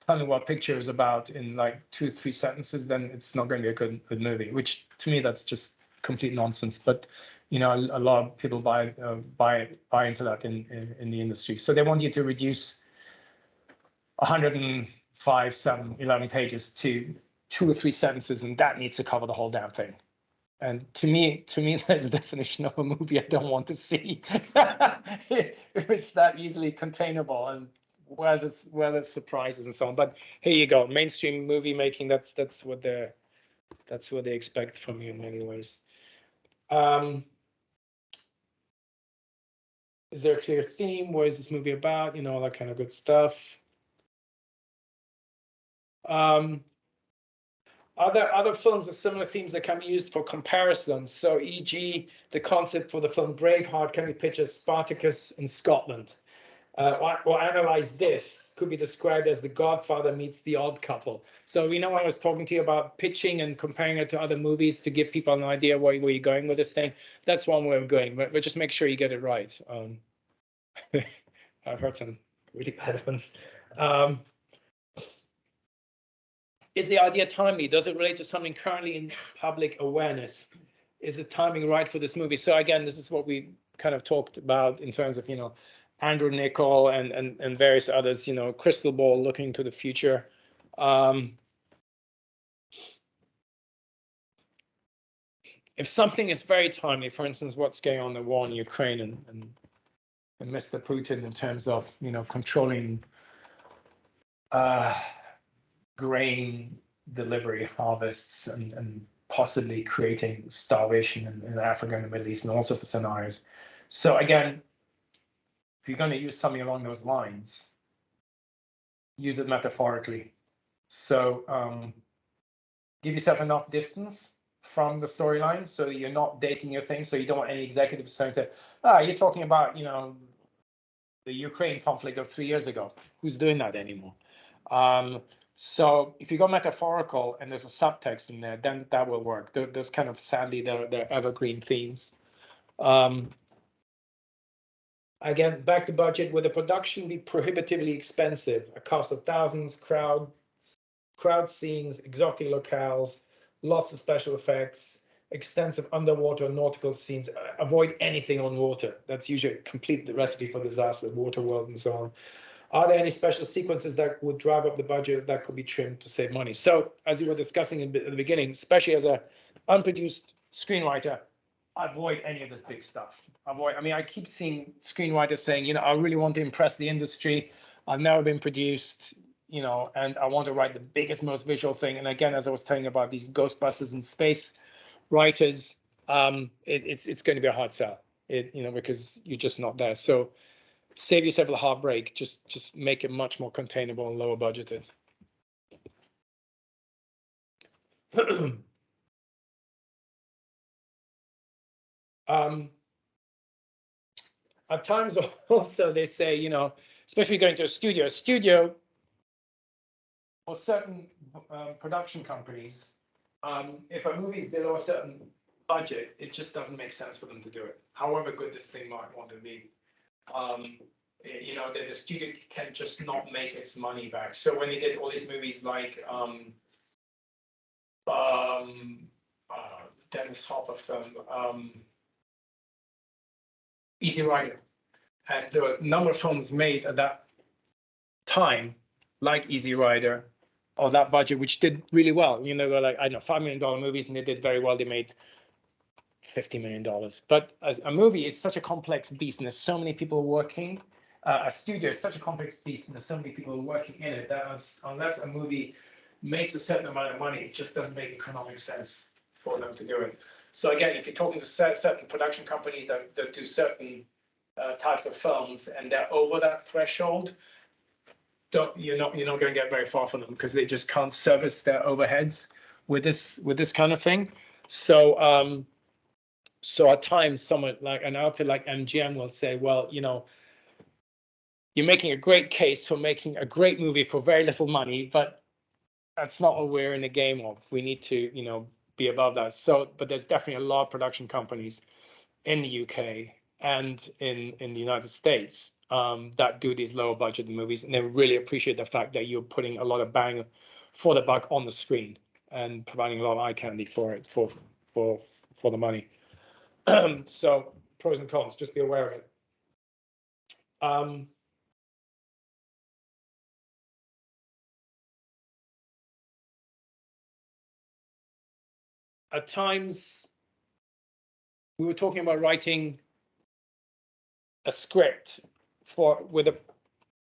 [SPEAKER 2] tell me what picture is about in like 2-3 sentences, then it's not going to be a good movie. Which to me, that's just complete nonsense. But you know, a lot of people buy into that in the industry. So they want you to reduce 105, 7, 11 pages to 2 or 3 sentences, and that needs to cover the whole damn thing. And to me, there's a definition of a movie I don't want to see. If it's that easily containable, and where there's surprises and so on. But here you go, mainstream movie making. That's what they expect from you in many ways. Is there a clear theme? What is this movie about? You know, all that kind of good stuff. Are there other films with similar themes that can be used for comparison? So, e.g., the concept for the film Braveheart can be pitched as Spartacus in Scotland. Or analyze this could be described as The Godfather meets The Odd Couple. So we know I was talking to you about pitching and comparing it to other movies to give people an idea where you're going with this thing. That's one way of going, but just make sure you get it right. I've heard some really bad ones. Is the idea timely? Does it relate to something currently in public awareness? Is the timing right for this movie? So again, this is what we kind of talked about in terms of, you know, Andrew Niccol and various others, you know, crystal ball looking to the future. If something is very timely, for instance, what's going on in the war in Ukraine and Mr. Putin in terms of, you know, controlling grain delivery harvests and possibly creating starvation in Africa and the Middle East and all sorts of scenarios. So again, if you're going to use something along those lines, use it metaphorically. So give yourself enough distance from the storyline so you're not dating your thing, so you don't want any executive saying, you're talking about, you know, the Ukraine conflict of 3 years ago. Who's doing that anymore? So if you go metaphorical and there's a subtext in there, then that will work. There's kind of, sadly, they're evergreen themes. Again, back to budget. Would the production be prohibitively expensive? A cost of thousands, crowd scenes, exotic locales, lots of special effects, extensive underwater nautical scenes. Avoid anything on water. That's usually complete the recipe for disaster, water world and so on. Are there any special sequences that would drive up the budget that could be trimmed to save money? So as you were discussing at the beginning, especially as a unproduced screenwriter, avoid any of this big stuff. I mean, I keep seeing screenwriters saying, you know, I really want to impress the industry. I've never been produced, you know, and I want to write the biggest, most visual thing. And again, as I was telling you about these Ghostbusters in space writers, it's going to be a hard sell, you know, because you're just not there. So save yourself a heartbreak. Just make it much more containable and lower budgeted. At times also they say, you know, especially going to a studio or certain production companies, if a movie is below a certain budget, it just doesn't make sense for them to do it, however good this thing might want to be. You know, the studio can just not make its money back. So when they did all these movies like Dennis Hopper film, Easy Rider. And there were a number of films made at that time, like Easy Rider, or that budget, which did really well. You know, they were like, I don't know, $5 million movies, and they did very well. They made $50 million. But as a movie is such a complex beast, and there's so many people working. A studio is such a complex beast, and there's so many people working in it that unless a movie makes a certain amount of money, it just doesn't make economic sense for them to do it. So again, if you're talking to certain production companies that do certain types of films and they're over that threshold, you're not going to get very far from them because they just can't service their overheads with this kind of thing. So so at times someone like an outfit like MGM will say, well, you know, you're making a great case for making a great movie for very little money, but that's not what we're in the game of. We need to, you know, be above that. So, but there's definitely a lot of production companies in the UK and in the United States that do these lower budget movies, and they really appreciate the fact that you're putting a lot of bang for the buck on the screen and providing a lot of eye candy for it for the money. So pros and cons, just be aware of it. At times, we were talking about writing a script with a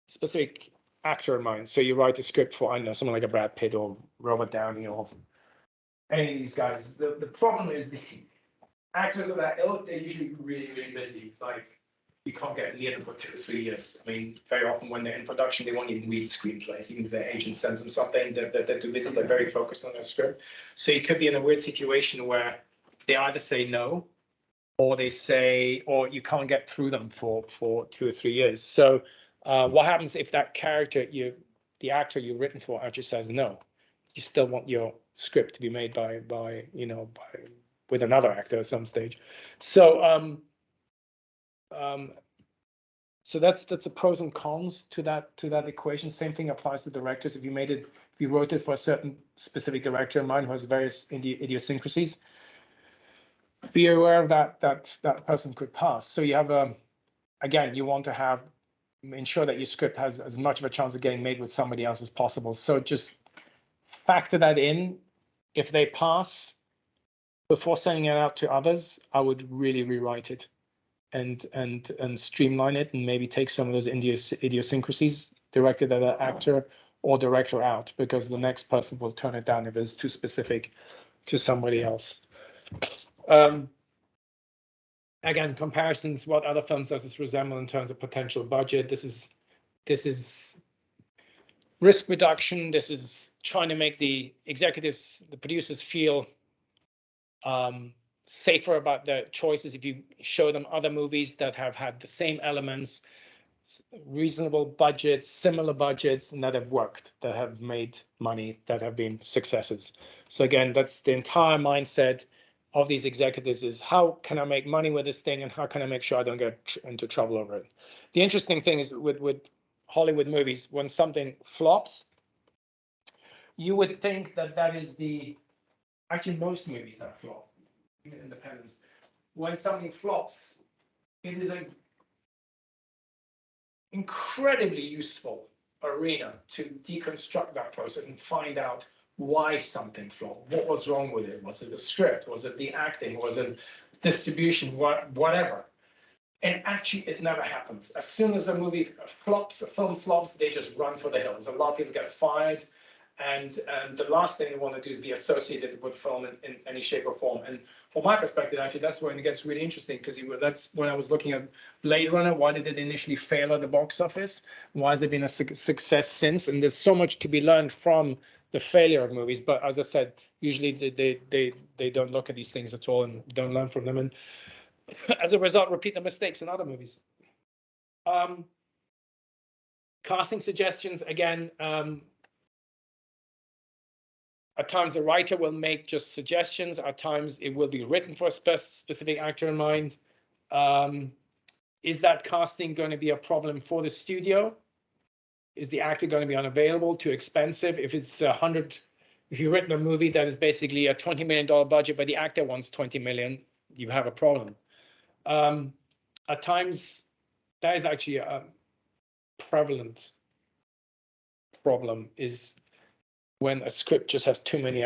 [SPEAKER 2] specific actor in mind. So you write a script for, I don't know, someone like a Brad Pitt or Robert Downey or any of these guys. The problem is the actors of that ilk, they're usually really, really busy. Like, you can't get near them for 2 or 3 years. I mean, very often when they're in production, they won't even read screenplays. Even if their agent sends them something, they're too busy. They're very focused on their script. So you could be in a weird situation where they either say no, or they say, or you can't get through them for 2 or 3 years. So what happens if that character, the actor you've written for actually says no? You still want your script to be made by with another actor at some stage. So so that's the pros and cons to that equation. Same thing applies to directors. If you wrote it for a certain specific director in mind who has various idiosyncrasies, be aware of that person could pass. So you have again, you want to ensure that your script has as much of a chance of getting made with somebody else as possible. So just factor that in. If they pass, before sending it out to others, I would really rewrite it and streamline it, and maybe take some of those idiosyncrasies directed at an actor or director out, because the next person will turn it down if it's too specific to somebody else. Again, comparisons, what other films does this resemble in terms of potential budget? This is risk reduction. This is trying to make the executives, the producers, feel safer about their choices. If you show them other movies that have had the same elements, reasonable budgets, similar budgets, and that have worked, that have made money, that have been successes. So again, that's the entire mindset of these executives, is how can I make money with this thing, and how can I make sure I don't get into trouble over it? The interesting thing is with Hollywood movies, when something flops, you would think that is actually most movies that flop, even independents. When something flops, it is an incredibly useful arena to deconstruct that process and find out why something flopped. What was wrong with it? Was it the script? Was it the acting? Was it distribution? Whatever. And actually, it never happens. As soon as a movie flops, a film flops, they just run for the hills. A lot of people get fired. And the last thing they want to do is be associated with film in any shape or form. And from my perspective, actually, that's when it gets really interesting, because that's when I was looking at Blade Runner. Why did it initially fail at the box office? Why has it been a success since? And there's so much to be learned from the failure of movies. But as I said, usually they don't look at these things at all and don't learn from them. And as a result, repeat the mistakes in other movies. Casting suggestions, again, at times the writer will make just suggestions. At times it will be written for a specific actor in mind. Is that casting going to be a problem for the studio? Is the actor going to be unavailable, too expensive? If it's $100 If you've written a movie that is basically a $20 million budget, but the actor wants 20 million, you have a problem. At times, that is actually a prevalent problem, is when a script just has too many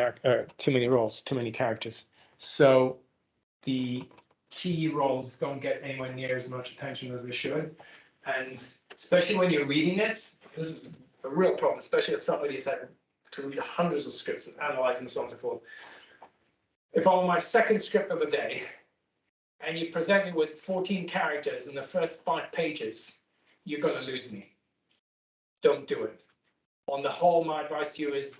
[SPEAKER 2] roles, too many characters. So the key roles don't get anywhere near as much attention as they should. And especially when you're reading it, this is a real problem, especially as somebody who's had to read hundreds of scripts and analyze them and so on and so forth. If I'm on my second script of the day, and you present me with 14 characters in the first 5 pages, you're going to lose me. Don't do it. On the whole, my advice to you is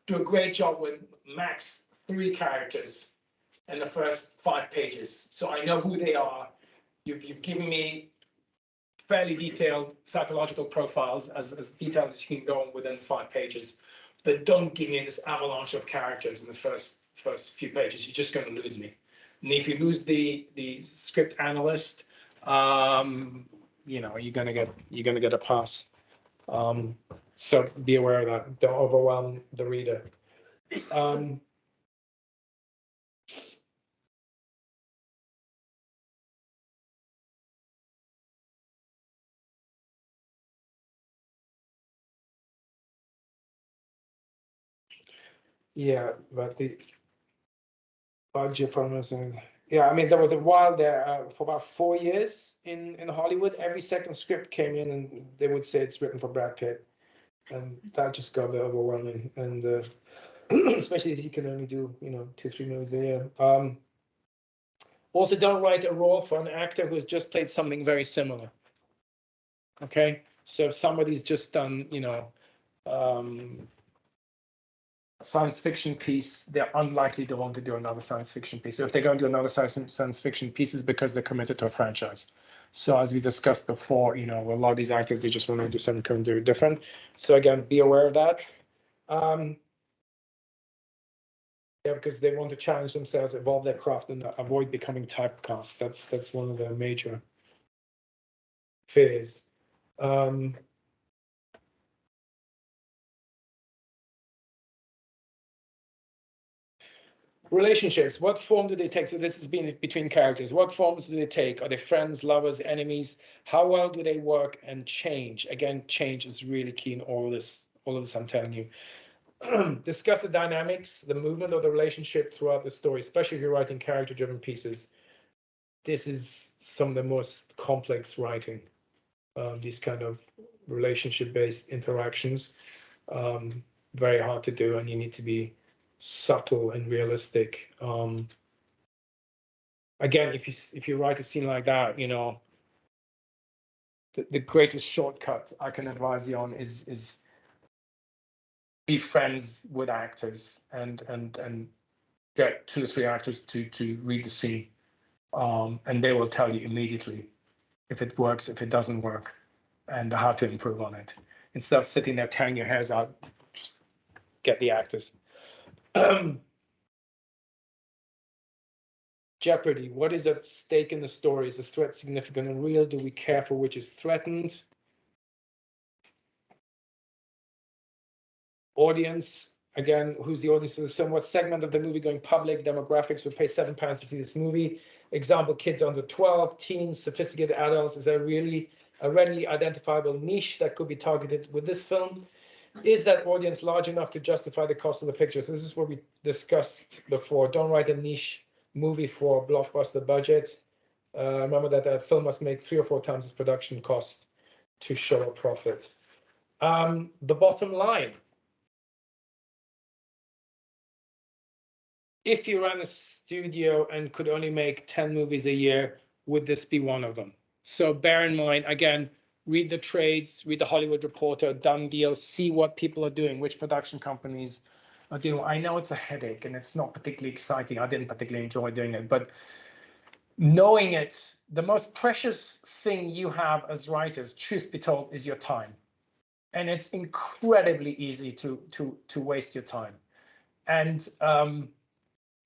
[SPEAKER 2] do a great job with max 3 characters in the first 5 pages. So I know who they are. You've given me fairly detailed psychological profiles, as detailed as you can go on within 5 pages. But don't give me this avalanche of characters in the first few pages. You're just going to lose me. And if you lose the script analyst, you know, you're gonna get a pass. So be aware of that. Don't overwhelm the reader. Yeah, but the budget for missing. Yeah, I mean, there was a while there for about 4 years in Hollywood. Every second script came in, and they would say it's written for Brad Pitt, and that just got a bit overwhelming. And especially if you can only do 2-3 movies a year. Also, don't write a role for an actor who has just played something very similar. Okay, so if somebody's just done, a science fiction piece, they're unlikely to want to do another science fiction piece. So if they're going to do another science fiction piece, it's because they're committed to a franchise. So as we discussed before, a lot of these actors, they just want to do something completely different. So again, be aware of that. Yeah, because they want to challenge themselves, evolve their craft, and avoid becoming typecast. That's one of their major fears. Relationships, what form do they take? So this has been between characters. What forms do they take? Are they friends, lovers, enemies? How well do they work and change? Again, change is really key in all of this I'm telling you. Discuss the dynamics, the movement of the relationship throughout the story, especially if you're writing character-driven pieces. This is some of the most complex writing, these kind of relationship-based interactions. Very hard to do, and you need to be subtle and realistic. Again, if you write a scene like that, the greatest shortcut I can advise you on is be friends with actors and get 2 or 3 actors to read the scene, and they will tell you immediately if it works, if it doesn't work, and how to improve on it. Instead of sitting there tearing your hairs out, just get the actors. Jeopardy. What is at stake in the story? Is the threat significant and real? Do we care for which is threatened? Audience. Again, who's the audience of the film? What segment of the movie going public? Demographics would pay £7 to see this movie. Example, kids under 12, teens, sophisticated adults. Is there really a readily identifiable niche that could be targeted with this film? Is that audience large enough to justify the cost of the picture? So this is what we discussed before. Don't write a niche movie for a blockbuster budget. Remember that a film must make 3 or 4 times its production cost to show a profit. The bottom line. If you ran a studio and could only make 10 movies a year, would this be one of them? So bear in mind, again, read the trades, read the Hollywood Reporter, Done Deal, see what people are doing, which production companies are doing. I know it's a headache and it's not particularly exciting. I didn't particularly enjoy doing it, but knowing it, the most precious thing you have as writers, truth be told, is your time. And it's incredibly easy to waste your time.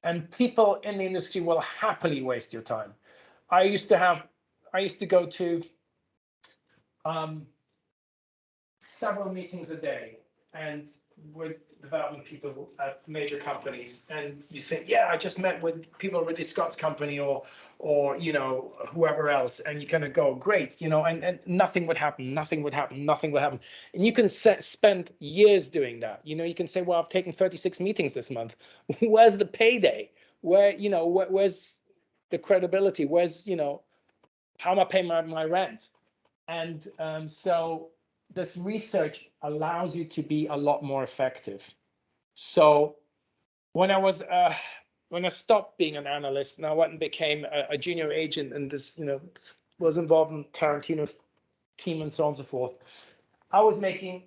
[SPEAKER 2] And people in the industry will happily waste your time. I used to go to several meetings a day, and with development people at major companies, and you say, yeah, I just met with people at Ridley Scott's company, or you know, whoever else, and you kind of go, great, you know, and nothing would happen, nothing would happen, nothing would happen. And you can spend years doing that. You know, you can say, well, I've taken 36 meetings this month. Where's the payday? Where, you know, where's the credibility? Where's, you know, how am I paying my rent? And so this research allows you to be a lot more effective. So when I stopped being an analyst and I went and became a junior agent, and this, you know, was involved in Tarantino's team and so on and so forth, I was making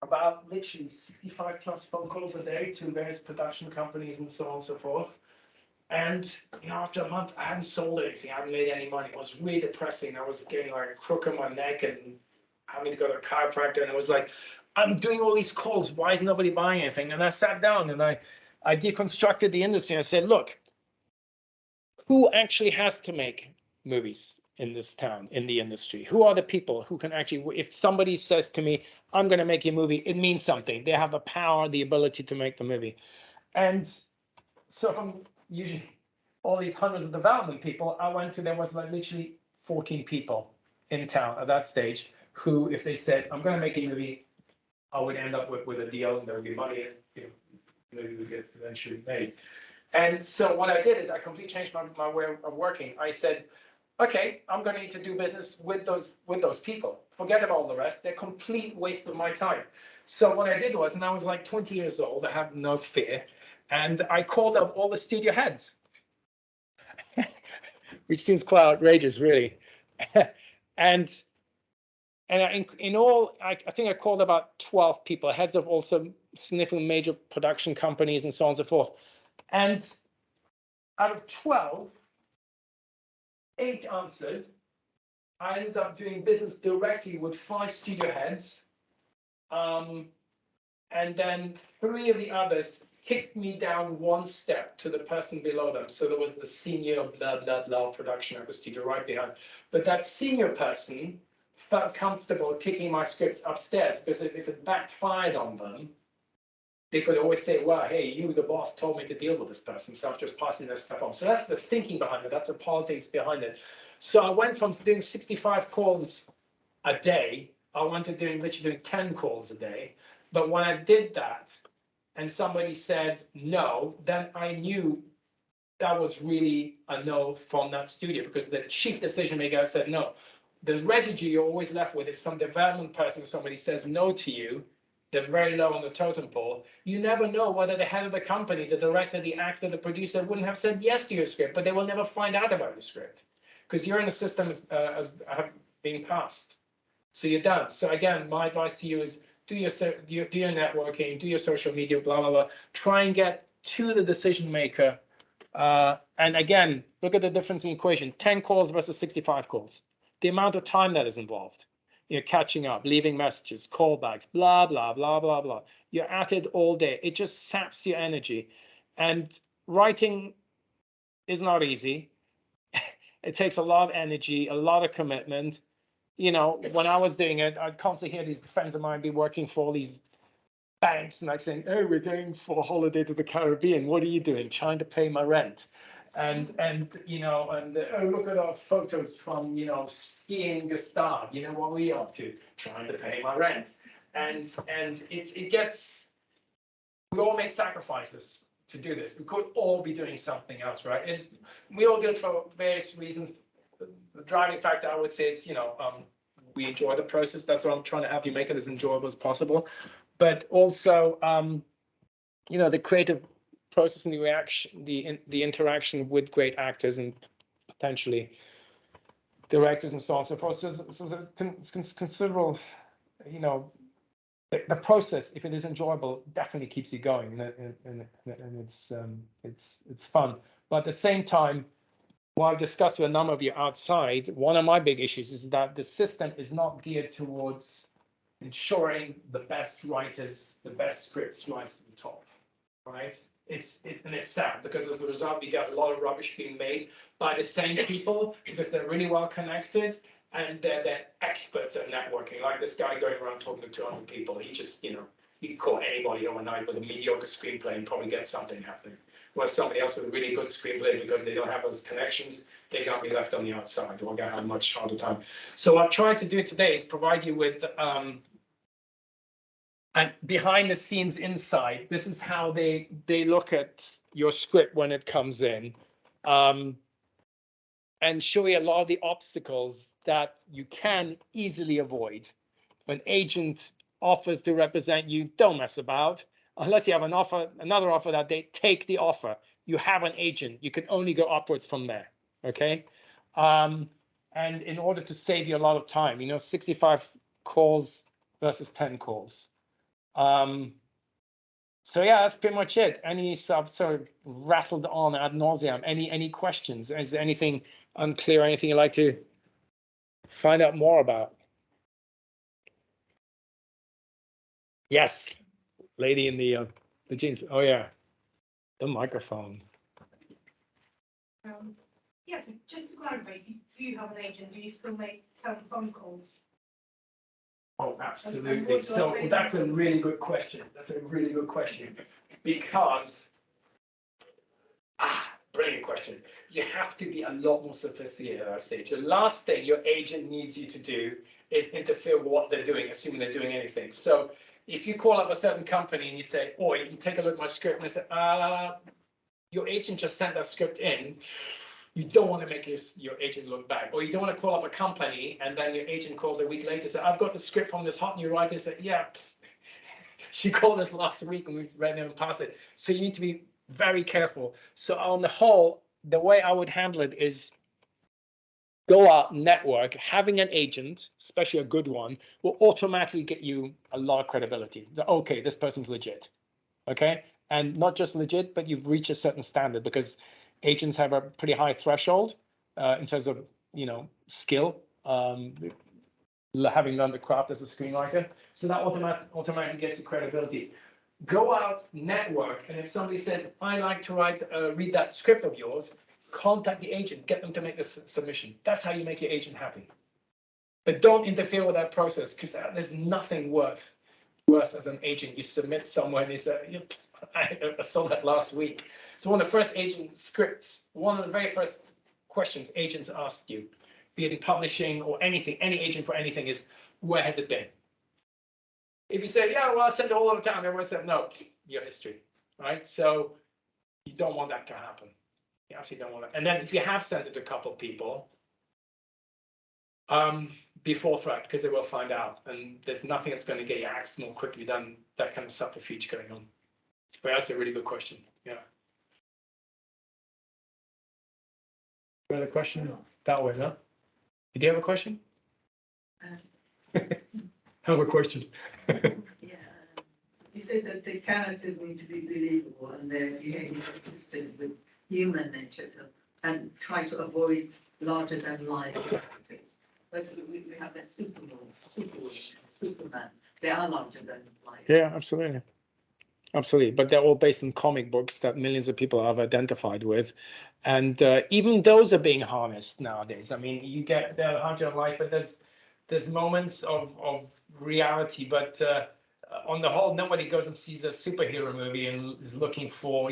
[SPEAKER 2] about literally 65 plus phone calls a day to various production companies and so on and so forth. And you know, after a month, I hadn't sold anything. I hadn't made any money. It was really depressing. I was getting like a crook in my neck and having to go to a chiropractor. And I was like, I'm doing all these calls. Why is nobody buying anything? And I sat down and I deconstructed the industry. I said, look, who actually has to make movies in this town, in the industry? Who are the people who can actually, if somebody says to me, I'm going to make a movie, it means something. They have the power, the ability to make the movie. And so from usually all these hundreds of development people, I went to, there was like literally 14 people in town at that stage who, if they said, I'm going to make a movie, I would end up with a deal and there would be money, and you know, maybe we get eventually made. And so what I did is I completely changed my way of working. I said, okay, I'm going to need to do business with those people. Forget about all the rest. They're complete waste of my time. So what I did was, and I was like 20 years old, I had no fear, and I called up all the studio heads, which seems quite outrageous, really. and in all, I think I called about 12 people, heads of also significant major production companies and so on and so forth. And out of 12, 8 answered. I ended up doing business directly with 5 studio heads. And then 3 of the others kicked me down 1 step to the person below them. So there was the senior blah, blah, blah production at the studio right behind. But that senior person felt comfortable kicking my scripts upstairs, because if it backfired on them, they could always say, well, hey, you, the boss, told me to deal with this person, so I'm just passing this stuff on. So that's the thinking behind it. That's the politics behind it. So I went from doing 65 calls a day, I went to literally doing 10 calls a day. But when I did that and somebody said no, then I knew that was really a no from that studio, because the chief decision maker said no. The residue you're always left with, if some development person or somebody says no to you, they're very low on the totem pole. You never know whether the head of the company, the director, the actor, the producer wouldn't have said yes to your script, but they will never find out about your script because you're in the system as being passed. So you're done. So again, my advice to you is do your networking, do your social media, blah, blah, blah. Try and get to the decision maker. And again, look at the difference in equation, 10 calls versus 65 calls. The amount of time that is involved. You're catching up, leaving messages, callbacks, blah, blah, blah, blah, blah. You're at it all day. It just saps your energy. And writing is not easy. It takes a lot of energy, a lot of commitment. You know, when I was doing it, I'd constantly hear these friends of mine be working for all these banks and like saying, oh, we're going for a holiday to the Caribbean. What are you doing? Trying to pay my rent. And you know, and oh, look at our photos from, you know, skiing Gustave. You know, what are we up to? Trying to pay my rent. And it gets, we all make sacrifices to do this. We could all be doing something else, right? And we all do it for various reasons. The driving factor, I would say, is, you know, we enjoy the process. That's what I'm trying to help you make it as enjoyable as possible. But also, you know, the creative process and the reaction, the interaction with great actors and potentially directors and so on and so forth. So it's considerable, you know, the process, if it is enjoyable, definitely keeps you going, and it's fun. But at the same time, while I've discussed with a number of you outside, one of my big issues is that the system is not geared towards ensuring the best writers, the best scripts rise to the top, right? And it's sad, because as a result, we get a lot of rubbish being made by the same people, because they're really well connected and they're experts at networking. Like this guy going around talking to 200 people, he
[SPEAKER 1] you can call anybody overnight with a mediocre screenplay and probably get something happening. Whereas somebody else with a really good screenplay, because they don't have those connections, they can't be left on the outside or get a much harder time. So what I've tried to do today is provide you with and behind the scenes insight. This is how they look at your script when it comes in, and show you a lot of the obstacles that you can easily avoid. When agent offers to represent you, don't mess about. Unless you have another offer that they take the offer. You have an agent. You can only go upwards from there. Okay. And in order to save you a lot of time, 65 calls versus 10 calls. So yeah, that's pretty much it. Any sort of rattled on ad nauseum. Any questions? Is there anything unclear? Anything you'd like to find out more about? Yes, lady in the jeans. Oh yeah, the microphone.
[SPEAKER 5] Yes, just to clarify, do you have an agent? Do you still make telephone calls?
[SPEAKER 1] Oh, absolutely. So that's a really good question. That's a really good question. Because, brilliant question. You have to be a lot more sophisticated at that stage. The last thing your agent needs you to do is interfere with what they're doing, assuming they're doing anything. So if you call up a certain company and you say, oh, you can take a look at my script, and they say, your agent just sent that script in. You don't want to make your agent look bad. Or you don't want to call up a company and then your agent calls a week later and says, I've got the script from this hot new writer. Say, yeah, she called us last week and we've read it and passed it. So you need to be very careful. So on the whole, the way I would handle it is go out, network. Having an agent, especially a good one, will automatically get you a lot of credibility. So, okay, this person's legit. Okay. And not just legit, but you've reached a certain standard, because agents have a pretty high threshold in terms of, skill, having learned the craft as a screenwriter. So that automatically gets you credibility. Go out, network, and if somebody says, I like to read that script of yours, contact the agent, get them to make this submission. That's how you make your agent happy. But don't interfere with that process, because there's nothing worse as an agent. You submit somewhere and they say, I saw that last week. So one of the first agent scripts, one of the very first questions agents ask you, be it in publishing or anything, any agent for anything, is, where has it been? If you say, yeah, well, I send it all the time, everyone said, no, your history, right? So you don't want that to happen. You absolutely don't want that. And then if you have sent it to a couple of people, be forthright, because they will find out. And there's nothing that's going to get you axed more quickly than that kind of subterfuge going on. But that's a really good question. Yeah. Another question? That way, no? Did you have a question? Have a question.
[SPEAKER 6] Yeah. You said that the characters need to be believable and they're behaving consistent with human nature, so, and try to avoid larger than life characters. But we have a Superman. They are larger than life.
[SPEAKER 2] Yeah, absolutely. Absolutely. But they're all based on comic books that millions of people have identified with. And even those are being harnessed nowadays. I mean, you get the larger than life, but there's moments of reality. But on the whole, nobody goes and sees a superhero movie and is looking for,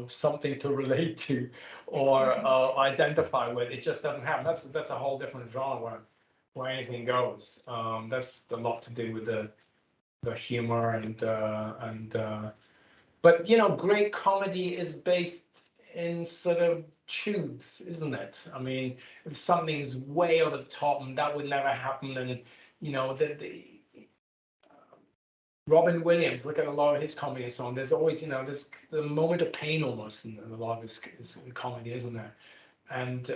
[SPEAKER 2] something to relate to or identify with. It just doesn't happen. That's a whole different genre where anything goes. That's a lot to do with the humor but great comedy is based in sort of truths, isn't it? I mean, if something is way over the top and that would never happen, and the Robin Williams, look at a lot of his comedy and so on. There's always, there's the moment of pain almost in a lot of his comedy, isn't there? And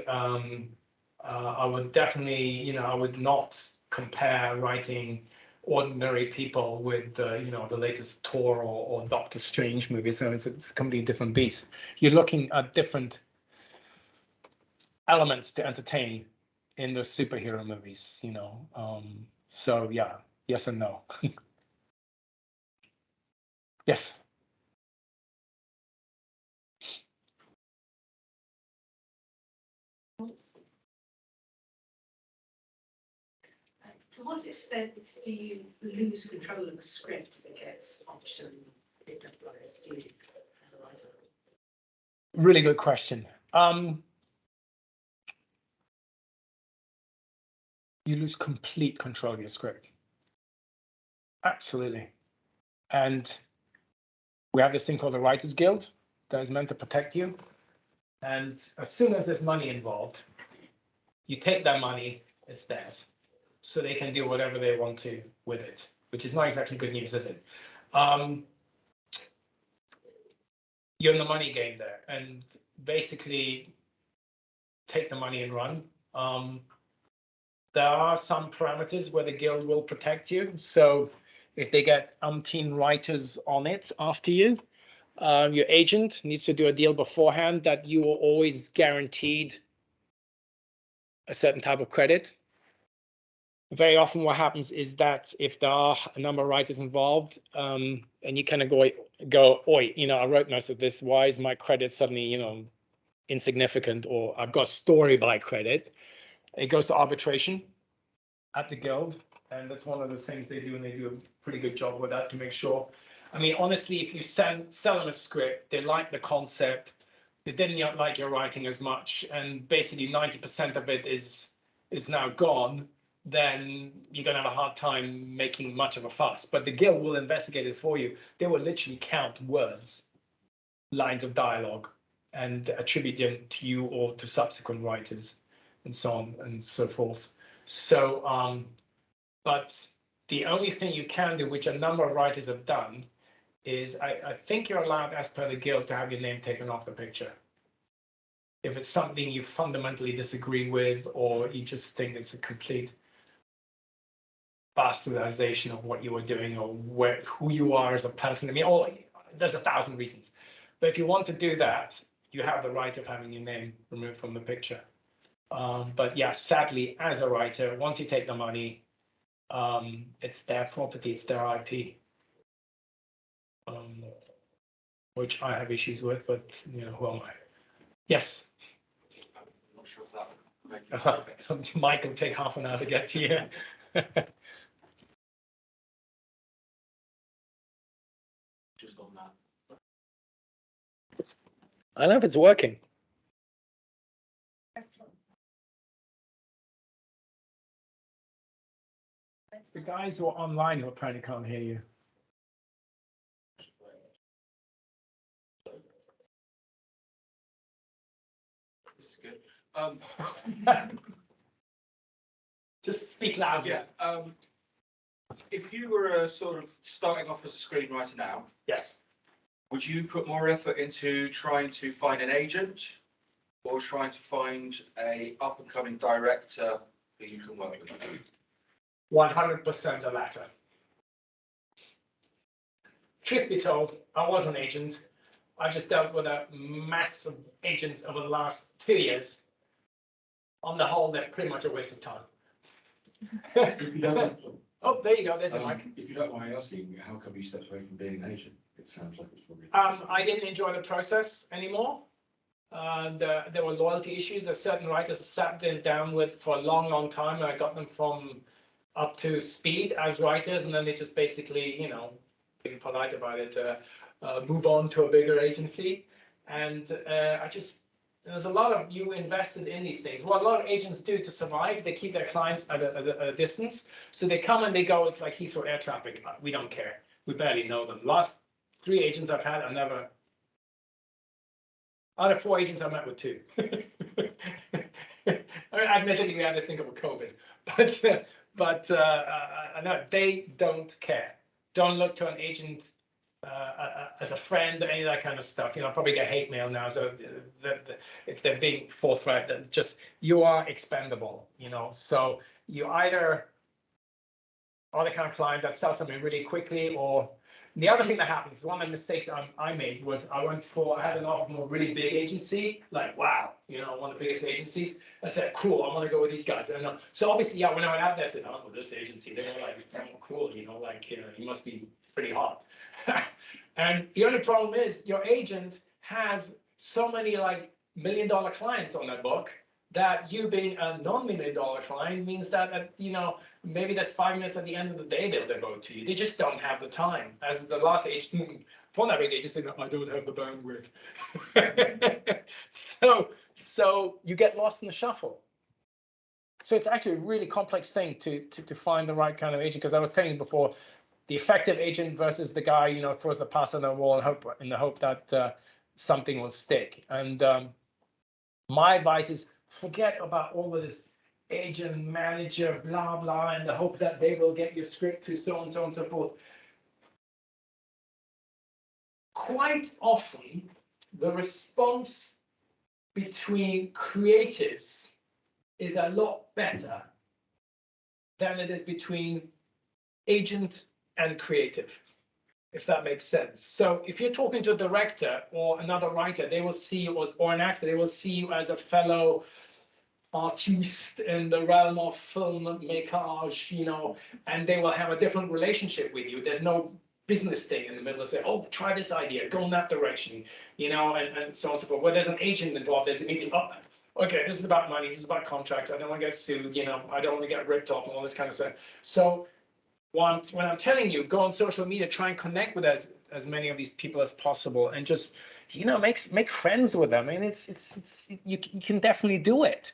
[SPEAKER 2] I would definitely, I would not compare writing ordinary people with the latest Thor or Doctor Strange movie. So it's a completely different beast. You're looking at different elements to entertain in those superhero movies, so yeah, yes and no. Yes.
[SPEAKER 5] To what extent do you lose control of the script if it gets optioned? Do you, as a writer?
[SPEAKER 2] Really good question. You lose complete control of your script. Absolutely. And we have this thing called the Writers Guild that is meant to protect you. And as soon as there's money involved, you take that money, it's theirs. So they can do whatever they want to with it, which is not exactly good news, is it? You're in the money game there, and basically take the money and run. There are some parameters where the guild will protect you. So if they get umpteen writers on it after you, your agent needs to do a deal beforehand that you are always guaranteed a certain type of credit. Very often what happens is that if there are a number of writers involved, and you kind of go, oi, I wrote most of this, why is my credit suddenly, insignificant, or I've got story by credit, it goes to arbitration at the guild. And that's one of the things they do, and they do a pretty good job with that to make sure. I mean, honestly, if you sell them a script, they like the concept, they didn't like your writing as much, and basically 90% of it is now gone, then you're going to have a hard time making much of a fuss. But the guild will investigate it for you. They will literally count words, lines of dialogue, and attribute them to you or to subsequent writers, and so on and so forth. So, but the only thing you can do, which a number of writers have done, is I think you're allowed, as per the guild, to have your name taken off the picture. If it's something you fundamentally disagree with, or you just think it's a complete bastardization of what you were doing, or who you are as a person. I mean, there's 1,000 reasons. But if you want to do that, you have the right of having your name removed from the picture. But yeah, sadly, as a writer, once you take the money, it's their property, it's their IP, which I have issues with, but who am I? Yes.
[SPEAKER 4] I'm not sure if that would make you
[SPEAKER 2] Mike will take half an hour to get to you.
[SPEAKER 4] just on that.
[SPEAKER 2] I don't know if it's working. The guys who are online who apparently can't hear you.
[SPEAKER 4] This is good.
[SPEAKER 2] Just speak loudly.
[SPEAKER 4] Yeah. If you were sort of starting off as a screenwriter now,
[SPEAKER 2] Yes.
[SPEAKER 4] would you put more effort into trying to find an agent, or trying to find a up and coming director who you can work with?
[SPEAKER 2] 100% the latter. Truth be told, I was an agent. I just dealt with a mass of agents over the last 2 years. On the whole, they're pretty much a waste of time.
[SPEAKER 7] If you don't,
[SPEAKER 2] Oh, there you go. There's a mic.
[SPEAKER 7] if you don't mind asking, how come you stepped away from being an agent? It sounds like it's probably.
[SPEAKER 2] I didn't enjoy the process anymore. There were loyalty issues. There's certain writers I sat down with for a long, long time, and I got them from up to speed as writers, and then they just basically, being polite about it, move on to a bigger agency. And there's a lot of you invested in these things. What a lot of agents do to survive, they keep their clients at a distance. So they come and they go, it's like Heathrow air traffic. We don't care. We barely know them. Last 3 agents I've had, out of 4 agents, I met with 2. I mean, admittedly, we had this thing about COVID, but I know they don't care. Don't look to an agent as a friend or any of that kind of stuff. Probably get hate mail now. So if they're being forthright, that just you are expendable. So you either are the kind of client that sells something really quickly, or the other thing that happens, one of the mistakes I made was I had an offer from a really big agency, like, wow, one of the biggest agencies. I said, cool, I want to go with these guys. And so obviously, yeah, when I went out there, I said, oh, with this agency, they were like, oh, cool, you must be pretty hot. And the only problem is your agent has so many like $1 million clients on that book that you being a non-$1 million client means that, you know, maybe there's 5 minutes at the end of the day they'll devote to you. They just don't have the time. As the last agent, phone that agent said, I don't have the bandwidth. So you get lost in the shuffle. So it's actually a really complex thing to find the right kind of agent. Because I was telling you before, the effective agent versus the guy, you know, throws the pass on the wall and in the hope that something will stick. And my advice is forget about all of this agent, manager, blah, blah, and the hope that they will get your script to so and so and so forth. Quite often, the response between creatives is a lot better than it is between agent and creative, if that makes sense. So if you're talking to a director or another writer, they will see you as, or an actor, they will see you as a fellow artiste in the realm of filmmakers, you know, and they will have a different relationship with you. There's no business thing in the middle of say, oh, try this idea, go in that direction, you know, and so on and so forth. Where there's an agent involved, there's immediately, oh, okay, this is about money, this is about contracts, I don't want to get sued, you know, I don't want to get ripped off and all this kind of stuff. So when I'm telling you, go on social media, try and connect with as many of these people as possible, and just, you know, make friends with them. And you can definitely do it.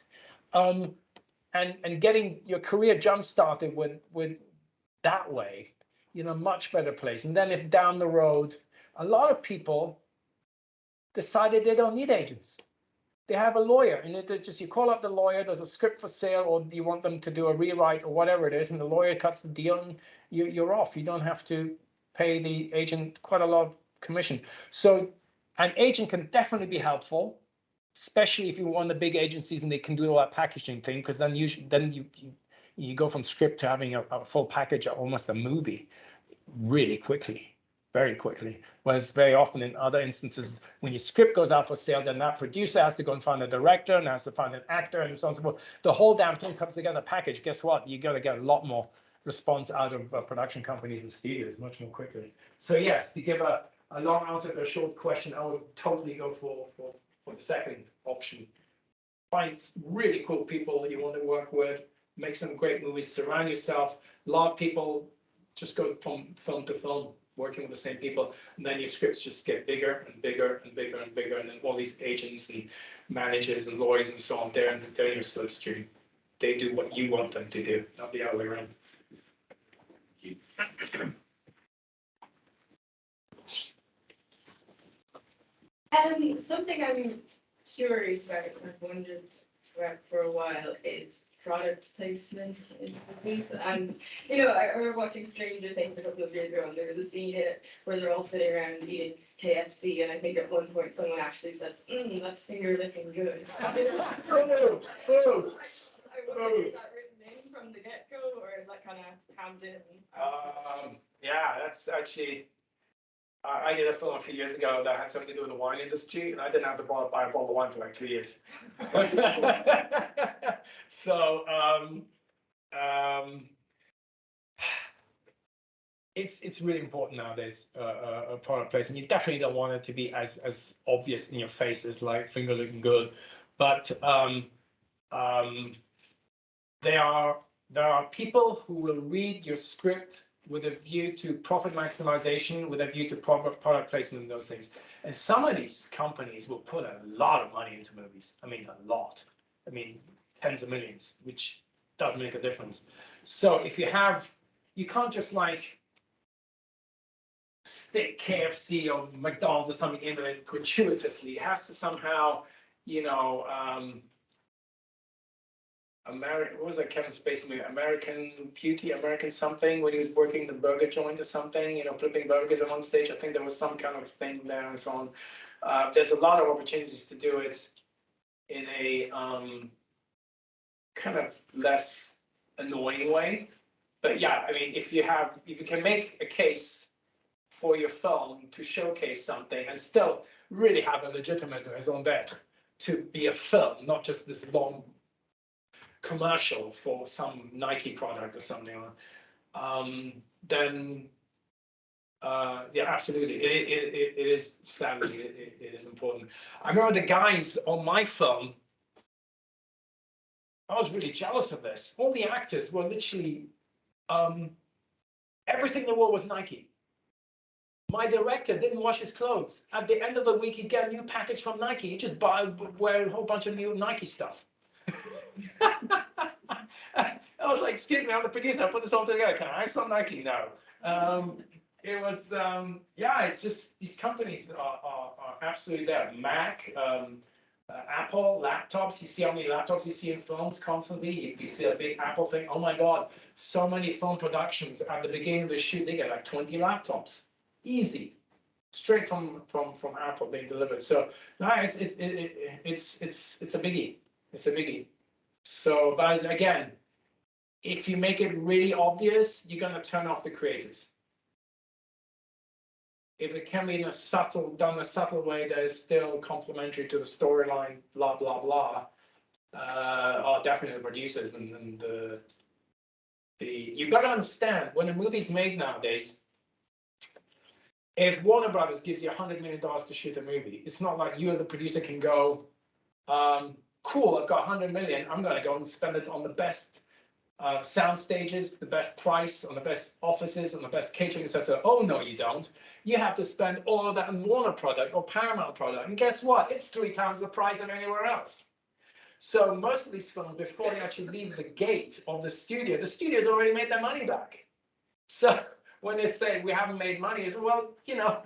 [SPEAKER 2] And getting your career jump started with that way, you know, much better place. And then if down the road, a lot of people decided they don't need agents. They have a lawyer, and it just, you call up the lawyer, there's a script for sale, or you want them to do a rewrite or whatever it is, and the lawyer cuts the deal, and you're off. You don't have to pay the agent quite a lot of commission. So an agent can definitely be helpful, especially if you want the big agencies and they can do all that packaging thing, because then you go from script to having a full package, almost a movie, really quickly. Very quickly. Whereas very often in other instances, when your script goes out for sale, then that producer has to go and find a director and has to find an actor and so on and so forth. The whole damn thing comes together package. Guess what? You got to get a lot more response out of production companies and studios much more quickly. So yes, to give a long answer to a short question, I would totally go for the second option. Find really cool people you want to work with, make some great movies, surround yourself. A lot of people just go from film to film, working with the same people, and then your scripts just get bigger and bigger and bigger and bigger, and then all these agents and managers and lawyers and so on, they're your slipstream. They do what you want them to do, not the other way around.
[SPEAKER 8] Something I'm curious about, and I've wondered about for a while, is product placement in movies. And, you know, I remember watching Stranger Things a couple of years ago, and there was a scene in it where they're all sitting around eating KFC, and I think at one point someone actually says, that's finger licking good. I wonder, is that written in from the get-go, or is that kind of hammed in?
[SPEAKER 2] Yeah, that's actually, I did a film a few years ago that had something to do with the wine industry, and I didn't have to buy a bottle of wine for like 2 years. So it's really important nowadays, a product placement. You definitely don't want it to be as obvious in your face as like finger looking good, but there are people who will read your script with a view to profit maximization, with a view to product placement and those things. And some of these companies will put a lot of money into movies. I mean, a lot. I mean, tens of millions, which does make a difference. So if you can't just like stick KFC or McDonald's or something in it gratuitously. It has to somehow, you know, what was that Kevin Spacey movie? American Beauty, American something, when he was working the burger joint or something, you know, flipping burgers at one stage. I think there was some kind of thing there and so on. There's a lot of opportunities to do it in a kind of less annoying way. But yeah, I mean, if you can make a case for your film to showcase something and still really have a legitimate raison d'etre to be a film, not just this long commercial for some Nike product or something, then yeah, absolutely, it is sadly it is important. I remember the guys on my film I was really jealous of this. All the actors were literally, everything they wore was Nike. My director didn't wash his clothes. At the end of the week, he'd get a new package from Nike. He'd just wear a whole bunch of new Nike stuff. I was like, excuse me, I'm the producer. I put this all together. Can I have some Nike? No. It was, yeah, it's just these companies are absolutely there. Mac, Apple, laptops. You see how many laptops you see in films constantly. You see a big Apple thing. Oh my God, so many film productions at the beginning of the shoot, they get like 20 laptops. Easy. Straight from Apple being delivered. So no, it's a biggie. It's a biggie. So, but again, if you make it really obvious, you're going to turn off the creators. If it can be done a subtle way that is still complementary to the storyline, blah, blah, blah, are definitely the producers and you've got to understand, when a movie's made nowadays, if Warner Brothers gives you $100 million to shoot a movie, it's not like you as a producer can go, cool, I've got 100 million, I'm going to go and spend it on the best sound stages, the best price, on the best offices, on the best catering, etc. Oh no, you don't. You have to spend all of that on Warner product or Paramount product, and guess what? It's 3 times the price of anywhere else. So most of these films, before they actually leave the gate of the studio's already made their money back. So when they say we haven't made money, it's well, you know,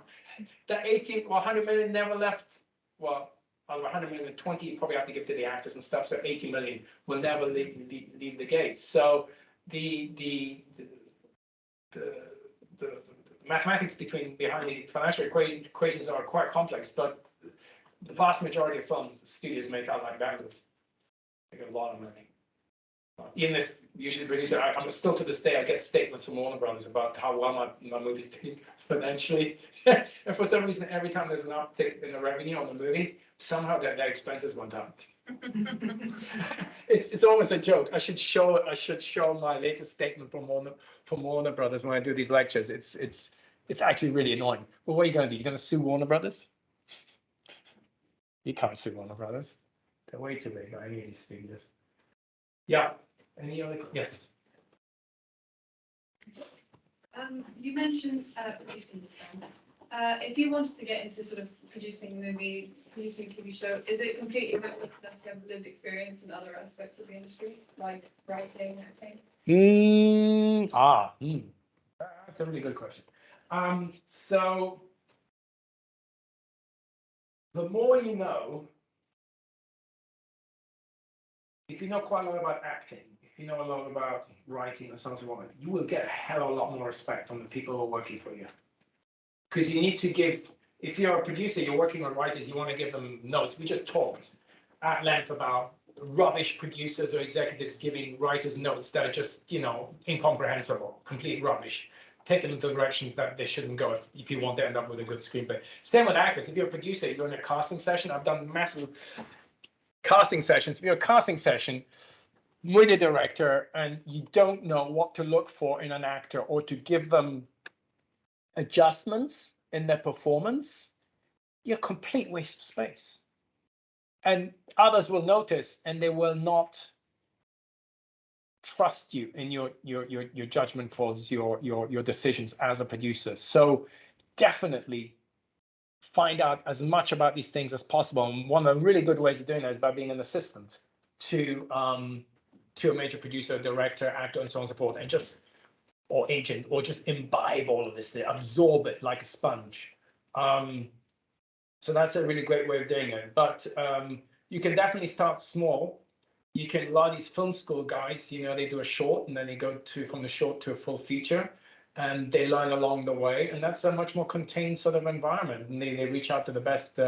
[SPEAKER 2] the 80 or 100 million never left. Well, out of 100 million, 20 you probably have to give to the actors and stuff. So 80 million will never leave the gates. So the mathematics behind the financial equations are quite complex, but the vast majority of films the studios make out like bandits. They get a lot of money. Even if usually the producer, I'm still to this day, I get statements from Warner Brothers about how well my movie's doing financially. And for some reason, every time there's an uptick in the revenue on the movie, somehow their expenses went up. It's almost a joke. I should show my latest statement from Warner Brothers when I do these lectures. It's actually really annoying. But what are you going to do? You're going to sue Warner Brothers? You can't sue Warner Brothers. They're way too big. I need these studios. Yeah. Any other? Yes.
[SPEAKER 8] You mentioned producing this film. If you wanted to get into sort of producing a movie, producing a TV show, is it completely reckless to have lived experience in other aspects of the industry, like writing, acting?
[SPEAKER 2] That's a really good question. So the more you know, if you know quite a lot about acting, if you know a lot about writing and so on and so on, you will get a hell of a lot more respect from the people who are working for you. Because you need to give, if you're a producer, you're working on writers, you want to give them notes. We just talked at length about rubbish producers or executives giving writers notes that are just, you know, incomprehensible, complete rubbish. Take them into directions that they shouldn't go if you want to end up with a good screenplay. Same with actors. If you're a producer, you're in a casting session. I've done massive casting sessions. If you're a casting session with a director and you don't know what to look for in an actor or to give them adjustments in their performance, you're a complete waste of space. And others will notice and they will not trust you in your judgment calls, your decisions as a producer. So definitely find out as much about these things as possible. And one of the really good ways of doing that is by being an assistant to a major producer, director, actor, and so on and so forth, and just, or agent, or just imbibe all of this, absorb it like a sponge. So that's a really great way of doing it. But you can definitely start small. You can, a lot of these film school guys, you know, they do a short and then they go from the short to a full feature. And they learn along the way, and that's a much more contained sort of environment. And they reach out to the best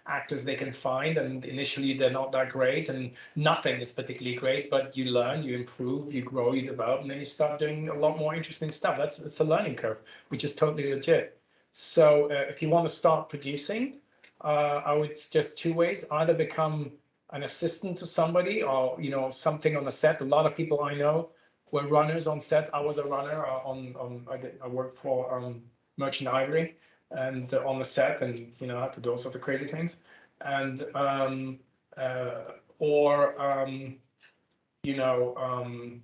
[SPEAKER 2] actors they can find, and initially they're not that great, and nothing is particularly great, but you learn, you improve, you grow, you develop, and then you start doing a lot more interesting stuff. It's a learning curve, which is totally legit. So if you want to start producing, I would suggest 2 ways: either become an assistant to somebody, or you know, something on the set. A lot of people I know were runners on set. I was a runner I worked for Merchant Ivory and on the set, and you know, I had to do all sorts of crazy things. And or
[SPEAKER 1] you know,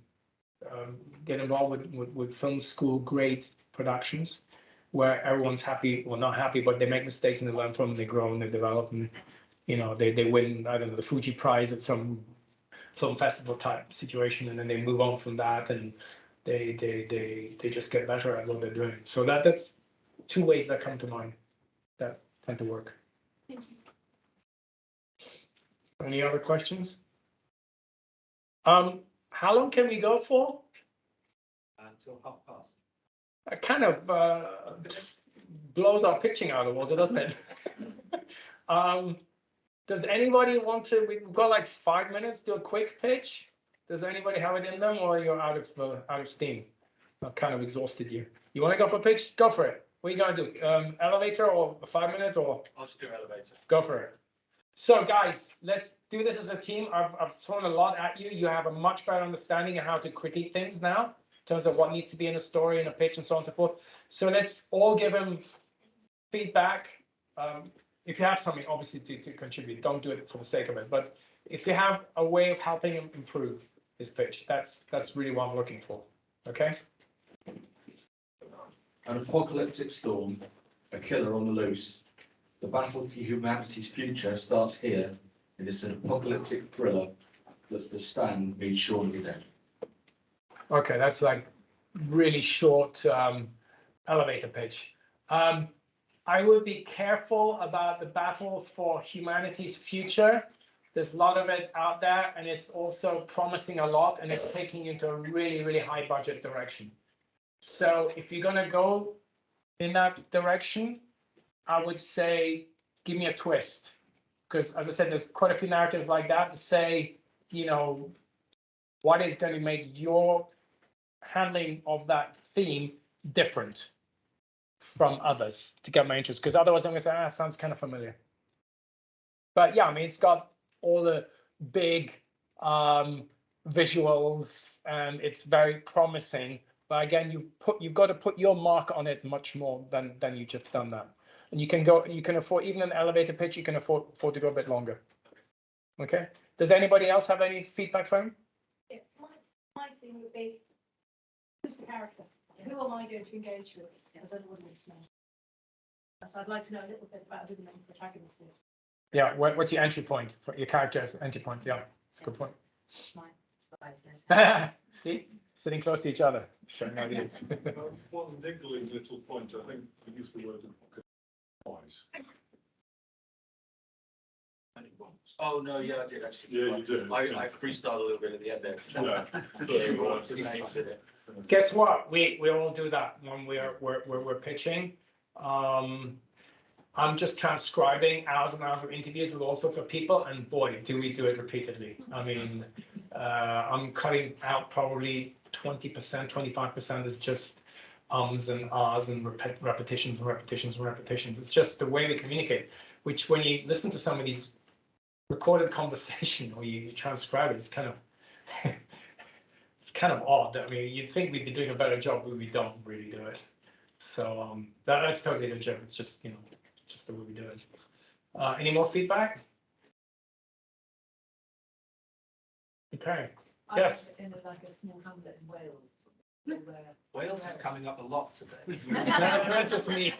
[SPEAKER 1] get involved with film school grade productions where everyone's happy, well, not happy, but they make mistakes and they learn from them, they grow and they develop, and, you know, they win, I don't know, the Fuji Prize at some film festival type situation, and then they move on from that, and they just get better at what they're doing. So that's two ways that come to mind that tend to work.
[SPEAKER 5] Thank you.
[SPEAKER 1] Any other questions? How long can we go for?
[SPEAKER 7] Until past.
[SPEAKER 1] It kind of blows our pitching out of water, doesn't it? Does anybody want to? We've got like 5 minutes. Do a quick pitch. Does anybody have it in them, or you're out of steam? I've kind of exhausted you. You want to go for a pitch? Go for it. What are you gonna do? Elevator or 5 minutes or?
[SPEAKER 4] I'll just do elevator.
[SPEAKER 1] Go for it. So guys, let's do this as a team. I've thrown a lot at you. You have a much better understanding of how to critique things now, in terms of what needs to be in a story and a pitch and so on and so forth. So let's all give him feedback. If you have something, obviously, to contribute, don't do it for the sake of it. But if you have a way of helping him improve his pitch, that's really what I'm looking for. Okay?
[SPEAKER 7] An apocalyptic storm, a killer on the loose. The battle for humanity's future starts here, and it's an apocalyptic thriller that's the Stand meets Shaun of the Dead.
[SPEAKER 1] Okay, that's like really short elevator pitch. I would be careful about the battle for humanity's future. There's a lot of it out there, and it's also promising a lot, and it's taking you into a really, really high budget direction. So if you're gonna go in that direction, I would say, give me a twist. Because as I said, there's quite a few narratives like that, and say, you know, what is going to make your handling of that theme different from others to get my interest? Because otherwise I'm going to say, sounds kind of familiar. But yeah, I mean, it's got all the big visuals, and it's very promising. But again, you've got to put your mark on it much more than you just done that. And you can afford, even an elevator pitch, you can afford to go a bit longer. Okay. Does anybody else have any feedback for him?
[SPEAKER 5] Yeah, my thing would be, who's the character? Who am I going to engage with as an audience member? So I'd like to know a little bit about who the main protagonist is.
[SPEAKER 1] Yeah, what's your entry point? For your character's entry point? Yeah, it's a good point.
[SPEAKER 5] Mine.
[SPEAKER 1] See, sitting close to each other, showing ideas.
[SPEAKER 3] One niggling little point, I think we used the word twice.
[SPEAKER 4] Oh, no, yeah, I did actually.
[SPEAKER 3] Yeah, you did.
[SPEAKER 4] I freestyled a little bit at the end there.
[SPEAKER 3] Yeah.
[SPEAKER 1] Guess what? We all do that when we're pitching. I'm just transcribing hours and hours of interviews with all sorts of people, and boy, do we do it repeatedly. I mean, I'm cutting out probably 20%, 25% is just ums and ahs and repetitions and repetitions and repetitions. It's just the way we communicate, which when you listen to somebody's recorded conversation or you transcribe it, it's kind of it's kind of odd. I mean, you'd think we'd be doing a better job, but we don't really do it. So that's totally legit. It's just, you know, just the way we do it. Any more feedback? Okay. Yes.
[SPEAKER 5] In like a small hamlet in Wales.
[SPEAKER 4] Wales is coming up a lot today.
[SPEAKER 1] That's just me.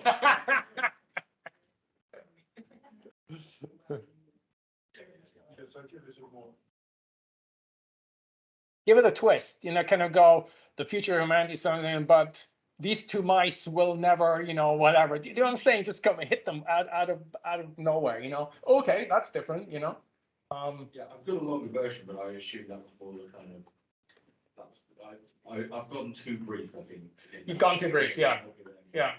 [SPEAKER 3] Yes, I give it a more.
[SPEAKER 1] Give it a twist, you know, kind of go, the future of humanity is something, but these two mice will never, you know, whatever. Do you know what I'm saying? Just come and hit them out of nowhere, you know. Okay, that's different, you know.
[SPEAKER 7] Yeah, I've got a longer version, but I assume that was more the kind of, I've gotten too brief, I think.
[SPEAKER 1] You've gone too brief, yeah. Yeah.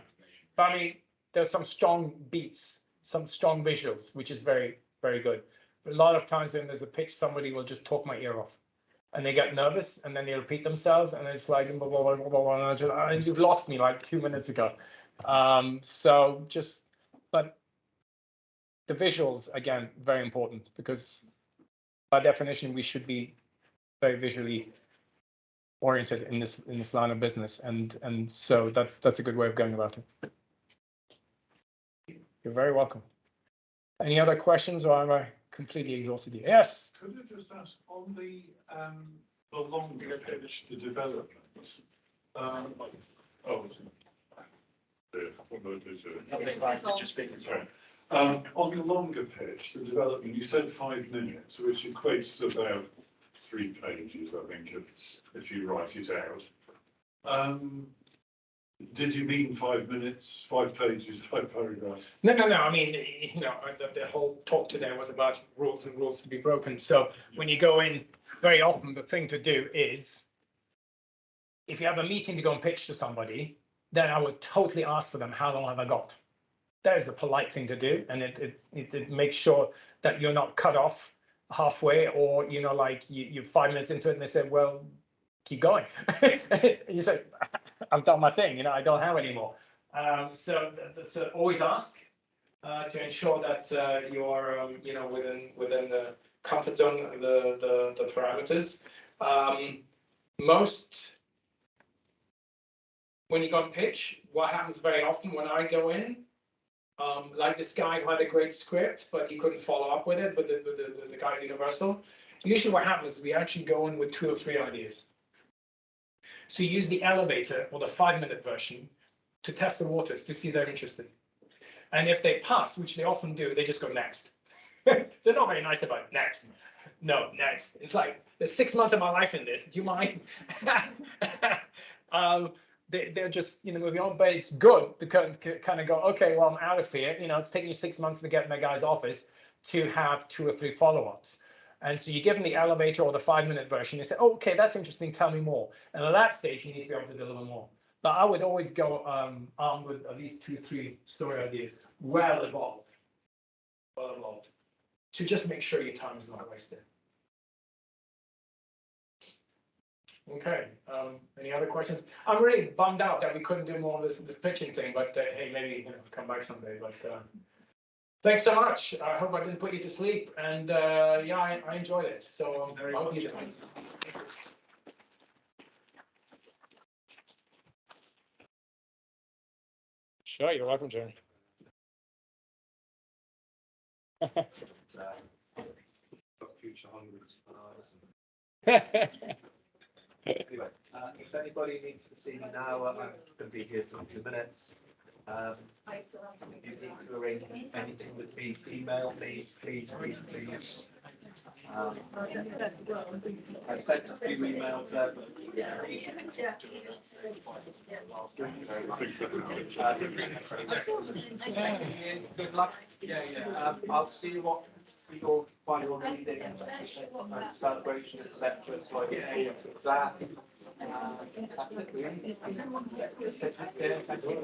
[SPEAKER 1] But I mean, there's some strong beats, some strong visuals, which is very, very good. A lot of times when there's a pitch, somebody will just talk my ear off. And they get nervous, and then they repeat themselves, and it's like, blah, blah, blah, blah, blah, blah, and you've lost me like 2 minutes ago. So just, but the visuals, again, very important, because by definition, we should be very visually oriented in this line of business, and so that's a good way of going about it. You're very welcome. Any other questions, or am I completely exhausted you? Yes.
[SPEAKER 3] Could I just ask, on the the longer pitch, the development. Oh, what do I do to it?
[SPEAKER 4] Not this time, but just speaking, sorry.
[SPEAKER 3] On the longer pitch, the development, you said 5 minutes, which equates to about 3 pages, I think, if you write it out. Did you mean 5 minutes, 5 pages, 5 paragraphs?
[SPEAKER 1] No. I mean, the whole talk today was about rules and rules to be broken. So when you go in, very often the thing to do is, if you have a meeting to go and pitch to somebody, then I would totally ask for them, how long have I got? That is the polite thing to do, and it makes sure that you're not cut off halfway, or like you're 5 minutes into it and they say, well, keep going. And you say, I've done my thing, I don't have any more. So always ask to ensure that you're within the comfort zone, the parameters. When you go and pitch, what happens very often when I go in, like this guy who had a great script, but he couldn't follow up with it, but the guy at Universal, usually what happens is we actually go in with 2 or 3 ideas. So you use the elevator or the 5-minute version to test the waters, to see if they're interested. And if they pass, which they often do, they just go next. They're not very nice about it. Next. No, next. It's like, there's 6 months of my life in this. Do you mind? They're just moving on, but it's good to kind of go, okay, well, I'm out of here. It's taking you 6 months to get in that guy's office to have 2 or 3 follow-ups. And so you give them the elevator or the 5-minute version. They say, oh, okay, that's interesting. Tell me more. And at that stage, you need to be able to deliver more. But I would always go armed with at least 2 or 3 story ideas, well evolved, to just make sure your time is not wasted. Okay. Any other questions? I'm really bummed out that we couldn't do more of this pitching thing, but hey, maybe come back someday. But thanks so much. I hope I didn't put you to sleep, and yeah, I enjoyed it. So I hope you did.
[SPEAKER 2] Sure, you're welcome, Jeremy.
[SPEAKER 9] Future hundreds. Anyway, if anybody needs to see me now, I'm going to be here for a few minutes. If you need to arrange anything with me, email me, please. I've sent a few emails out. Good luck. Yeah. I'll see what your final reading and celebration, etc. So I get that. That's it, really. Thank you.